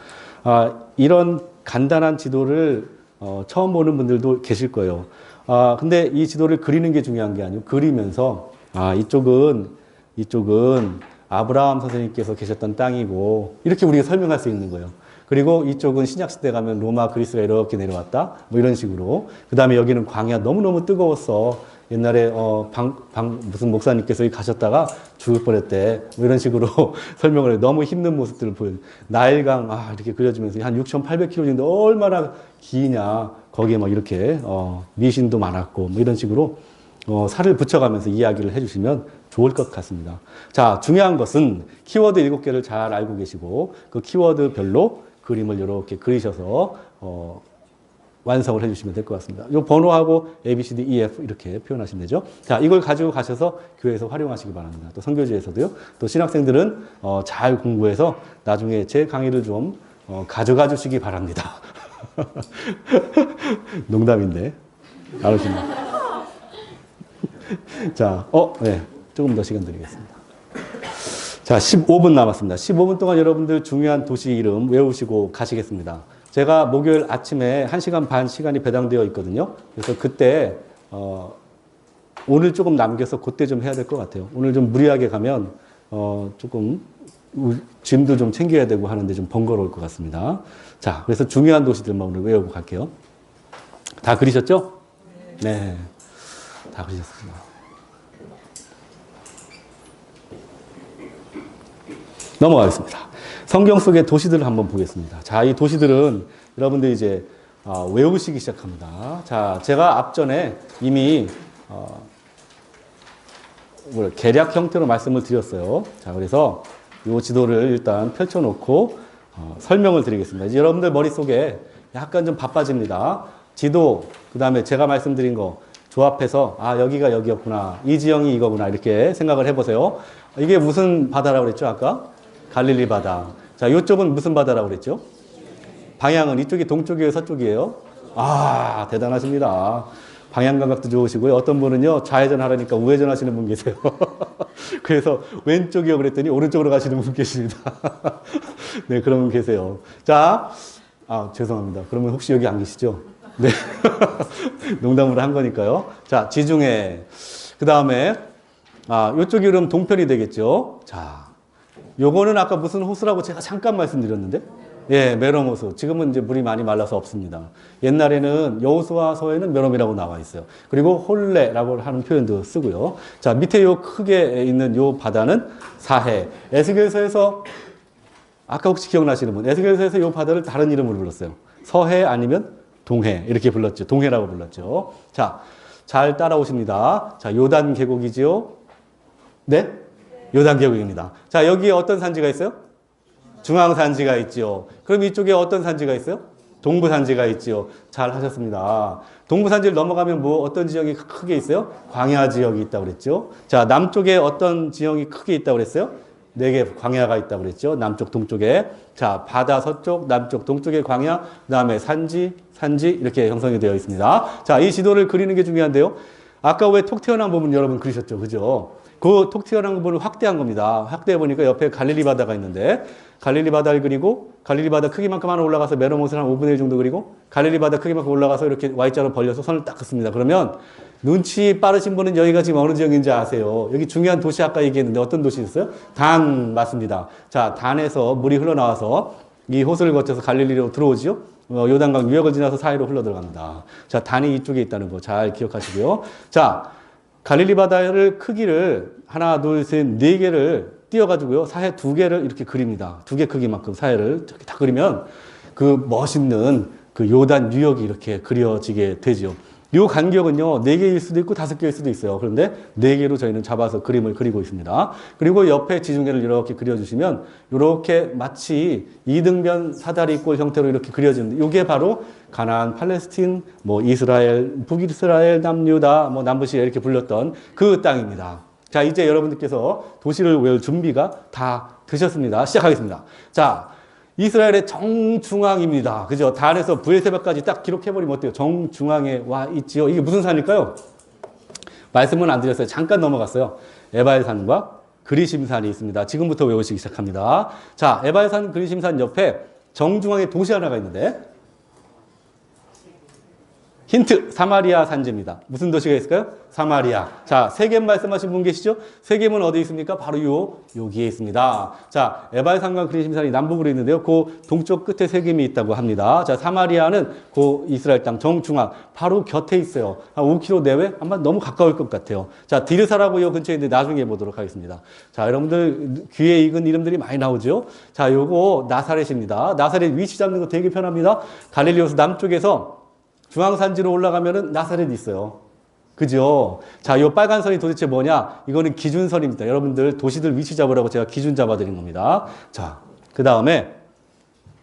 이런 간단한 지도를 처음 보는 분들도 계실 거예요. 근데 이 지도를 그리는 게 중요한 게 아니고 그리면서 이쪽은 아브라함 선생님께서 계셨던 땅이고 이렇게 우리가 설명할 수 있는 거예요. 그리고 이쪽은 신약시대 가면 로마 그리스가 이렇게 내려왔다 뭐 이런 식으로 그 다음에 여기는 광야 너무너무 뜨거웠어. 옛날에 무슨 목사님께서 여기 가셨다가 죽을 뻔했대. 뭐 이런 식으로 설명을 해요. 너무 힘든 모습들을 보여요. 나일강 이렇게 그려주면서 한 6,800km 정도 얼마나 기냐. 거기에 막 이렇게 미신도 많았고 뭐 이런 식으로 살을 붙여가면서 이야기를 해주시면 좋을 것 같습니다. 자, 중요한 것은 키워드 7개를 잘 알고 계시고 그 키워드별로 그림을 이렇게 그리셔서 완성을 해주시면 될 것 같습니다. 이 번호하고 A, B, C, D, E, F 이렇게 표현하시면 되죠. 자, 이걸 가지고 가셔서 교회에서 활용하시기 바랍니다. 또 선교지에서도요. 또 신학생들은 잘 공부해서 나중에 제 강의를 좀 가져가 주시기 바랍니다. 농담인데. 알으시나요? 자, 네. 조금 더 시간 드리겠습니다. 자, 15분 남았습니다. 15분 동안 여러분들 중요한 도시 이름 외우시고 가시겠습니다. 제가 목요일 아침에 1시간 반 시간이 배당되어 있거든요. 그래서 그때, 오늘 조금 남겨서 그때 좀 해야 될 것 같아요. 오늘 좀 무리하게 가면, 조금, 짐도 좀 챙겨야 되고 하는데 좀 번거로울 것 같습니다. 자, 그래서 중요한 도시들만 오늘 외우고 갈게요. 다 그리셨죠? 네. 다 그리셨습니다. 넘어가겠습니다. 성경 속의 도시들을 한번 보겠습니다. 자, 이 도시들은 여러분들이 이제 외우시기 시작합니다. 자, 제가 앞전에 이미 계략 형태로 말씀을 드렸어요. 자, 그래서 이 지도를 일단 펼쳐놓고 설명을 드리겠습니다. 이제 여러분들 머릿속에 약간 좀 바빠집니다. 지도, 그 다음에 제가 말씀드린 거 조합해서 여기가 여기였구나. 이 지형이 이거구나. 이렇게 생각을 해보세요. 이게 무슨 바다라고 그랬죠, 아까? 갈릴리 바다. 자, 이쪽은 무슨 바다라고 그랬죠? 방향은 이쪽이 동쪽이에요, 서쪽이에요? 대단하십니다. 방향 감각도 좋으시고요. 어떤 분은요, 좌회전 하라니까 우회전 하시는 분 계세요. 그래서 왼쪽이요 그랬더니 오른쪽으로 가시는 분 계십니다. 네, 그런 분 계세요. 자, 죄송합니다. 그러면 혹시 여기 안 계시죠? 네. 농담으로 한 거니까요. 자, 지중해. 그 다음에, 요쪽이 그럼 동편이 되겠죠? 자. 요거는 아까 무슨 호수라고 제가 잠깐 말씀드렸는데, 예, 메로모수. 지금은 이제 물이 많이 말라서 없습니다. 옛날에는 여호수아 서에는 메롬이라고 나와 있어요. 그리고 홀레라고 하는 표현도 쓰고요. 자, 밑에 요 크게 있는 요 바다는 사해. 에스겔서에서 아까 혹시 기억나시는 분? 에스겔서에서 요 바다를 다른 이름으로 불렀어요. 서해 아니면 동해 이렇게 불렀죠. 동해라고 불렀죠. 자, 잘 따라오십니다. 자, 요단 계곡이지요. 네? 요단 계곡입니다. 자, 여기에 어떤 산지가 있어요? 중앙산지가 있지요. 그럼 이쪽에 어떤 산지가 있어요? 동부산지가 있지요. 잘 하셨습니다. 동부산지를 넘어가면 어떤 지형이 크게 있어요? 광야 지역이 있다고 그랬죠. 자, 남쪽에 어떤 지형이 크게 있다고 그랬어요? 네 개 광야가 있다고 그랬죠. 남쪽, 동쪽에. 자, 바다 서쪽, 남쪽, 동쪽의 광야, 그 다음에 산지 이렇게 형성이 되어 있습니다. 자, 이 지도를 그리는 게 중요한데요. 아까 왜 톡 튀어나온 부분 여러분 그리셨죠. 그죠? 그 톡 튀어나온 부분을 확대한 겁니다. 확대해 보니까 옆에 갈릴리 바다가 있는데 갈릴리 바다를 그리고 갈릴리 바다 크기만큼 하나 올라가서 메로못을 한 5분의 1 정도 그리고 갈릴리 바다 크기만큼 올라가서 이렇게 Y자로 벌려서 선을 딱 긋습니다. 그러면 눈치 빠르신 분은 여기가 지금 어느 지역인지 아세요? 여기 중요한 도시 아까 얘기했는데 어떤 도시 있어요? 단 맞습니다. 자, 단에서 물이 흘러나와서 이 호수를 거쳐서 갈릴리로 들어오지요. 요단강 유역을 지나서 사이로 흘러 들어갑니다. 자, 단이 이쪽에 있다는 거 잘 기억하시고요. 자, 갈릴리 바다를 크기를 하나, 둘, 셋, 네 개를 띄어가지고요. 사해 두 개를 이렇게 그립니다. 두 개 크기만큼 사해를 저렇게 다 그리면 그 멋있는 그 요단 유역이 이렇게 그려지게 되죠. 이 간격은요, 4개일 수도 있고 5개일 수도 있어요. 그런데 4개로 저희는 잡아서 그림을 그리고 있습니다. 그리고 옆에 지중해를 이렇게 그려주시면, 이렇게 마치 이등변 사다리꼴 형태로 이렇게 그려지는데, 이게 바로 가나안, 팔레스틴, 뭐 이스라엘, 북이스라엘, 남유다, 뭐 남부시리아 이렇게 불렸던 그 땅입니다. 자, 이제 여러분들께서 도시를 외울 준비가 다 되셨습니다. 시작하겠습니다. 자, 이스라엘의 정중앙입니다. 그죠? 단에서 브엘세바까지 딱 기록해버리면 어때요? 정중앙에 와 있지요. 이게 무슨 산일까요? 말씀은 안 드렸어요. 잠깐 넘어갔어요. 에발산과 그리심산이 있습니다. 지금부터 외우시기 시작합니다. 자, 에발산, 그리심산 옆에 정중앙에 도시 하나가 있는데, 힌트, 사마리아 산지입니다. 무슨 도시가 있을까요? 사마리아. 자, 세겜 말씀하신 분 계시죠? 세겜은 어디 있습니까? 바로 여기에 있습니다. 자, 에발산과 그리심산이 남북으로 있는데요. 그 동쪽 끝에 세겜이 있다고 합니다. 자, 사마리아는 그 이스라엘 땅 정중앙, 바로 곁에 있어요. 한 5km 내외? 아마 너무 가까울 것 같아요. 자, 디르사라고 요 근처에 있는데 나중에 보도록 하겠습니다. 자, 여러분들 귀에 익은 이름들이 많이 나오죠? 자, 요거 나사렛입니다. 나사렛 위치 잡는 거 되게 편합니다. 갈릴리호수 남쪽에서 중앙산지로 올라가면은 나사렛이 있어요. 그죠? 자, 요 빨간 선이 도대체 뭐냐? 이거는 기준선입니다. 여러분들 도시들 위치 잡으라고 제가 기준 잡아드린 겁니다. 자, 그 다음에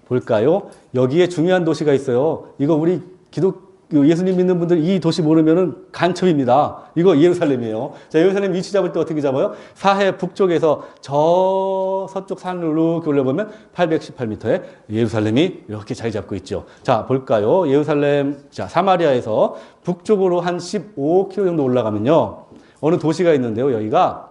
볼까요? 여기에 중요한 도시가 있어요. 이거 우리 예수님 믿는 분들 이 도시 모르면은 간첩입니다. 이거 예루살렘이에요. 자, 예루살렘 위치 잡을 때 어떻게 잡아요? 사해 북쪽에서 저 서쪽 산으로 이렇게 올려보면 818m에 예루살렘이 이렇게 자리 잡고 있죠. 자, 볼까요? 예루살렘, 자, 사마리아에서 북쪽으로 한 15km 정도 올라가면요. 어느 도시가 있는데요. 여기가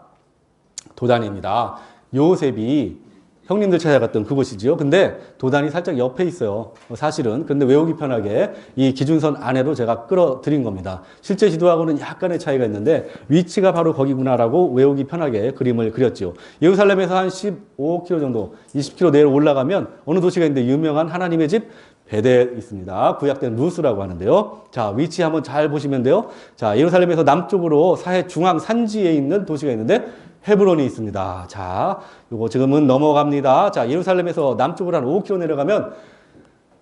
도단입니다. 요셉이 형님들 찾아갔던 그곳이지요. 근데 도단이 살짝 옆에 있어요. 사실은. 근데 외우기 편하게 이 기준선 안에로 제가 끌어들인 겁니다. 실제 지도하고는 약간의 차이가 있는데 위치가 바로 거기구나라고 외우기 편하게 그림을 그렸죠. 예루살렘에서 한 15km 정도, 20km 내로 올라가면 어느 도시가 있는데 유명한 하나님의 집 베델 있습니다. 구약된 루스라고 하는데요. 자, 위치 한번 잘 보시면 돼요. 자, 예루살렘에서 남쪽으로 사해 중앙 산지에 있는 도시가 있는데 헤브론이 있습니다. 자, 요거 지금은 넘어갑니다. 자, 예루살렘에서 남쪽으로 한 5km 내려가면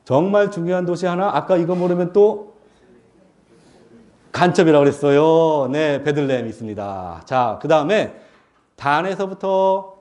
정말 중요한 도시 하나, 아까 이거 모르면 또 간첩이라고 그랬어요. 네, 베들레헴 있습니다. 자, 그 다음에 단에서부터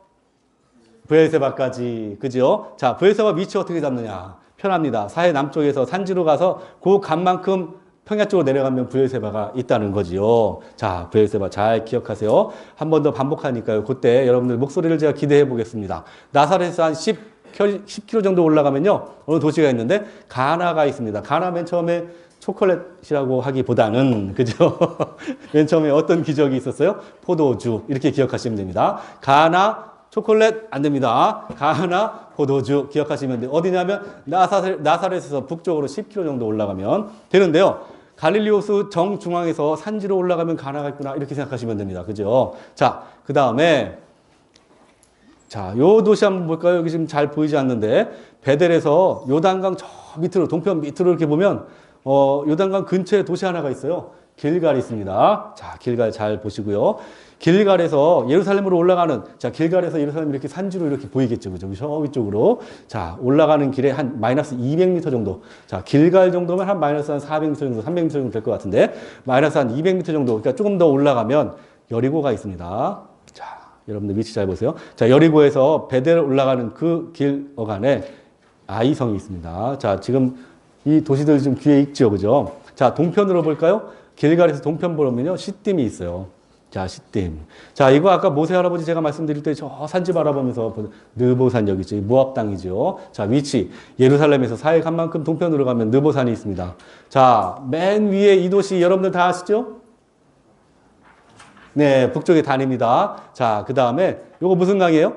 브엘세바까지, 그죠? 자, 브엘세바 위치 어떻게 잡느냐? 편합니다. 사해 남쪽에서 산지로 가서 그 간만큼 평야 쪽으로 내려가면 브엘세바가 있다는 거지요. 자, 브엘세바 잘 기억하세요. 한 번 더 반복하니까요. 그때 여러분들 목소리를 제가 기대해 보겠습니다. 나사렛에서 한 10km 정도 올라가면요. 어느 도시가 있는데 가나가 있습니다. 가나 맨 처음에 초콜릿이라고 하기보다는, 그죠? 맨 처음에 어떤 기적이 있었어요? 포도주. 이렇게 기억하시면 됩니다. 가나 초콜릿 안 됩니다. 가나 포도주 기억하시면 돼요. 어디냐면 나사렛에서 북쪽으로 10km 정도 올라가면 되는데요. 갈릴리 호수 정중앙에서 산지로 올라가면 가나가 있구나 이렇게 생각하시면 됩니다. 그죠? 자, 그 다음에 자, 요 도시 한번 볼까요? 여기 지금 잘 보이지 않는데 베델에서 요단강 저 밑으로 동편 밑으로 이렇게 보면 요단강 근처에 도시 하나가 있어요. 길갈이 있습니다. 자, 길갈 잘 보시고요. 길갈에서 예루살렘으로 올라가는, 자, 길갈에서 예루살렘 이렇게 산지로 이렇게 보이겠죠. 그죠? 저 위쪽으로. 자, 올라가는 길에 한 마이너스 200m 정도. 자, 길갈 정도면 한 마이너스 한 400m 정도, 300m 정도 될 것 같은데, 마이너스 한 200m 정도. 그러니까 조금 더 올라가면 여리고가 있습니다. 자, 여러분들 위치 잘 보세요. 자, 여리고에서 베델 올라가는 그 길 어간에 아이성이 있습니다. 자, 지금 이 도시들 좀 귀에 익죠. 그죠? 자, 동편으로 볼까요? 길갈에서 동편 보면요. 시딤이 있어요. 자, 시딤. 자, 이거 아까 모세 할아버지 제가 말씀드릴 때 저 산지 바라보면서 느보산 여기 있죠. 모압 땅이죠. 자, 위치. 예루살렘에서 사해 간 만큼 동편으로 가면 느보산이 있습니다. 자, 맨 위에 이 도시 여러분들 다 아시죠? 네, 북쪽의 단입니다. 자, 그 다음에 요거 무슨 강이에요?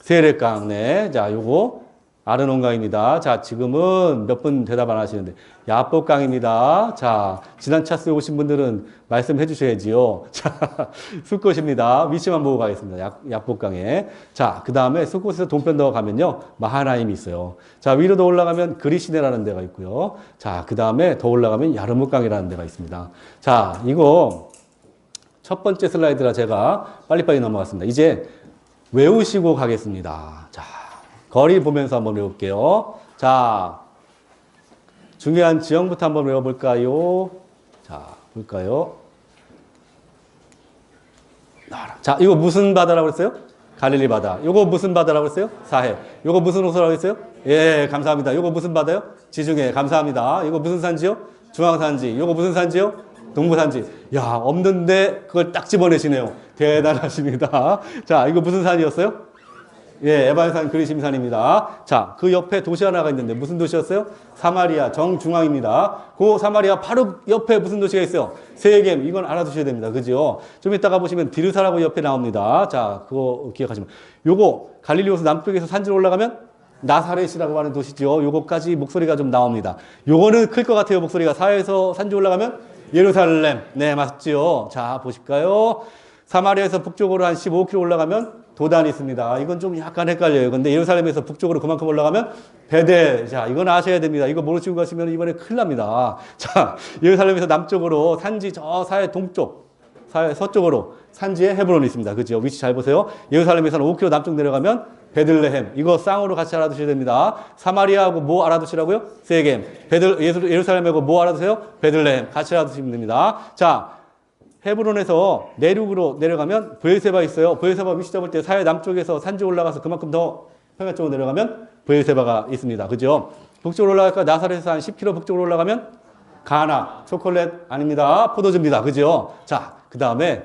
세례강. 네. 자, 요거 아르논강입니다. 자, 지금은 몇 분 대답 안 하시는데 야복강입니다. 자, 지난 차스에 오신 분들은 말씀해 주셔야지요. 자, 숫곳입니다. 위치만 보고 가겠습니다. 야복강에. 자, 그 다음에 숫곳에서 동편 더 가면요. 마하나임이 있어요. 자, 위로 더 올라가면 그리시네라는 데가 있고요. 자, 그 다음에 더 올라가면 야르뭇강이라는 데가 있습니다. 자, 이거 첫 번째 슬라이드라 제가 빨리빨리 넘어갔습니다. 이제 외우시고 가겠습니다. 자, 거리 보면서 한번 외울게요. 자, 중요한 지형부터 한번 외워볼까요? 자, 볼까요? 자, 이거 무슨 바다라고 했어요? 갈릴리 바다. 이거 무슨 바다라고 했어요? 사해. 이거 무슨 호수라고 했어요? 예, 감사합니다. 이거 무슨 바다요? 지중해. 감사합니다. 이거 무슨 산지요? 중앙산지. 이거 무슨 산지요? 동부산지. 야, 없는데 그걸 딱 집어내시네요. 대단하십니다. 자, 이거 무슨 산이었어요? 예, 에발산 그리심산입니다. 자, 그 옆에 도시 하나가 있는데 무슨 도시였어요? 사마리아 정중앙입니다. 그 사마리아 바로 옆에 무슨 도시가 있어요? 세겜. 이건 알아두셔야 됩니다. 그죠? 좀 이따가 보시면 비르사라고 옆에 나옵니다. 자, 그거 기억하시면. 요거 갈릴리 호수 남쪽에서 산지로 올라가면 나사렛이라고 하는 도시죠. 요거까지 목소리가 좀 나옵니다. 요거는 클 것 같아요. 목소리가 사에서 산지 올라가면 예루살렘. 네, 맞죠? 자, 보실까요? 사마리아에서 북쪽으로 한 15km 올라가면 도단이 있습니다. 이건 좀 약간 헷갈려요. 근데 예루살렘에서 북쪽으로 그만큼 올라가면 베델. 자, 이건 아셔야 됩니다. 이거 모르시고 가시면 이번에 큰일 납니다. 자, 예루살렘에서 남쪽으로 산지 저 사해 동쪽, 사해 서쪽으로 산지에 헤브론이 있습니다. 그죠? 위치 잘 보세요. 예루살렘에서는 5km 남쪽 내려가면 베들레헴. 이거 쌍으로 같이 알아두셔야 됩니다. 사마리아하고 뭐 알아두시라고요? 세겜. 예루살렘하고 뭐 알아두세요? 베들레헴. 같이 알아두시면 됩니다. 자, 헤브론에서 내륙으로 내려가면 브엘세바 있어요. 브엘세바 위치 잡을 때 사해 남쪽에서 산지 올라가서 그만큼 더 평야 쪽으로 내려가면 브엘세바가 있습니다. 그죠? 북쪽으로 올라갈까? 나사렛에서 한 10km 북쪽으로 올라가면 가나. 초콜릿 아닙니다. 포도주입니다. 그죠? 자, 그 다음에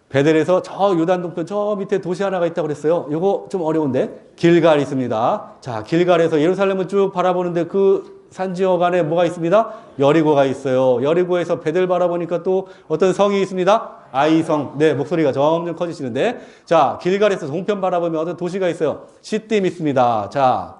베델에서 저 요단 동편 저 밑에 도시 하나가 있다고 그랬어요. 요거 좀 어려운데 길갈 있습니다. 자, 길갈에서 예루살렘을 쭉 바라보는데 그 산지역 안에 뭐가 있습니다? 여리고가 있어요. 여리고에서 베델 바라보니까 또 어떤 성이 있습니다? 아이성. 네, 목소리가 점점 커지시는데. 자, 길갈에서 동편 바라보면 어떤 도시가 있어요? 시딤 있습니다. 자,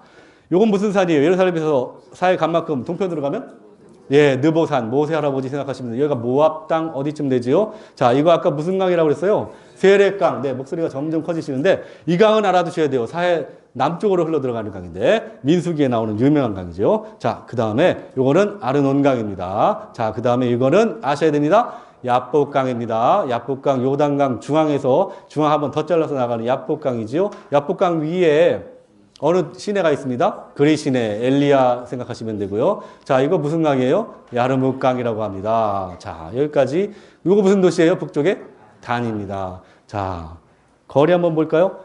요건 무슨 산이에요? 예루살렘에서 사해 간 만큼 동편으로 가면? 예, 느보산, 모세 할아버지 생각하시면 돼요. 여기가 모압 땅 어디쯤 되지요? 자, 이거 아까 무슨 강이라고 그랬어요? 세례강. 네, 목소리가 점점 커지시는데 이 강은 알아두셔야 돼요. 사해 남쪽으로 흘러 들어가는 강인데 민수기에 나오는 유명한 강이죠. 자, 그 다음에 요거는 아르논강입니다. 자, 그 다음에 이거는 아셔야 됩니다. 야복강입니다. 야복강, 요단강 중앙에서 중앙 한번 더 잘라서 나가는 야복강이지요. 야복강 위에 어느 시내가 있습니다? 그리시네, 엘리야 생각하시면 되고요. 자, 이거 무슨 강이에요? 야르뭇강이라고 합니다. 자, 여기까지. 이거 무슨 도시예요? 북쪽에? 단입니다. 자, 거리 한번 볼까요?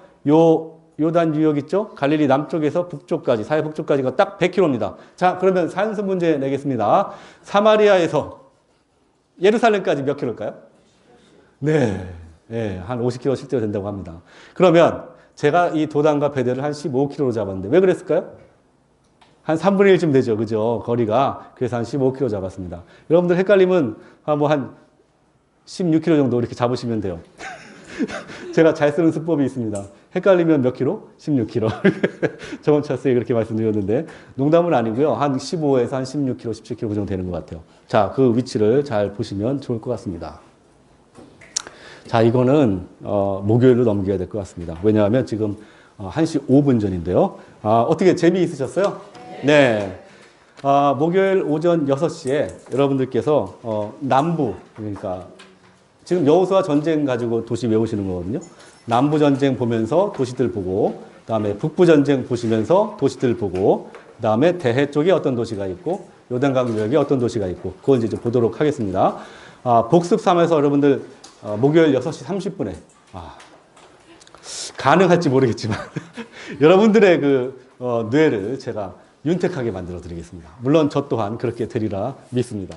요단 유역 있죠? 갈릴리 남쪽에서 북쪽까지, 사해 북쪽까지가 딱 100km입니다. 자, 그러면 산수 문제 내겠습니다. 사마리아에서 예루살렘까지 몇 킬로일까요? 네, 네, 한 50km 실제로 된다고 합니다. 그러면 제가 이 도단과 베델을 한 15km로 잡았는데 왜 그랬을까요? 한 3분의 1쯤 되죠. 그죠? 거리가. 그래서 한 15km 잡았습니다. 여러분들 헷갈리면 한 16km 정도 이렇게 잡으시면 돼요. 제가 잘 쓰는 수법이 있습니다. 헷갈리면 몇 킬로? 16km. 저번 차스에 그렇게 말씀드렸는데 농담은 아니고요. 한 15에서 한 16km, 17km 그 정도 되는 것 같아요. 자, 그 위치를 잘 보시면 좋을 것 같습니다. 자, 이거는 목요일로 넘겨야 될 것 같습니다. 왜냐하면 지금 1시 5분 전인데요. 어떻게 재미있으셨어요? 네. 목요일 오전 6시에 여러분들께서 남부, 그러니까 지금 여호수아 전쟁 가지고 도시 외우시는 거거든요. 남부 전쟁 보면서 도시들 보고, 그다음에 북부 전쟁 보시면서 도시들 보고, 그다음에 대해 쪽에 어떤 도시가 있고, 요단강 유역에 어떤 도시가 있고, 그걸 이제 좀 보도록 하겠습니다. 복습 삼아서 여러분들 목요일 6시 30분에 가능할지 모르겠지만 여러분들의 그 뇌를 제가 윤택하게 만들어 드리겠습니다. 물론 저 또한 그렇게 되리라 믿습니다.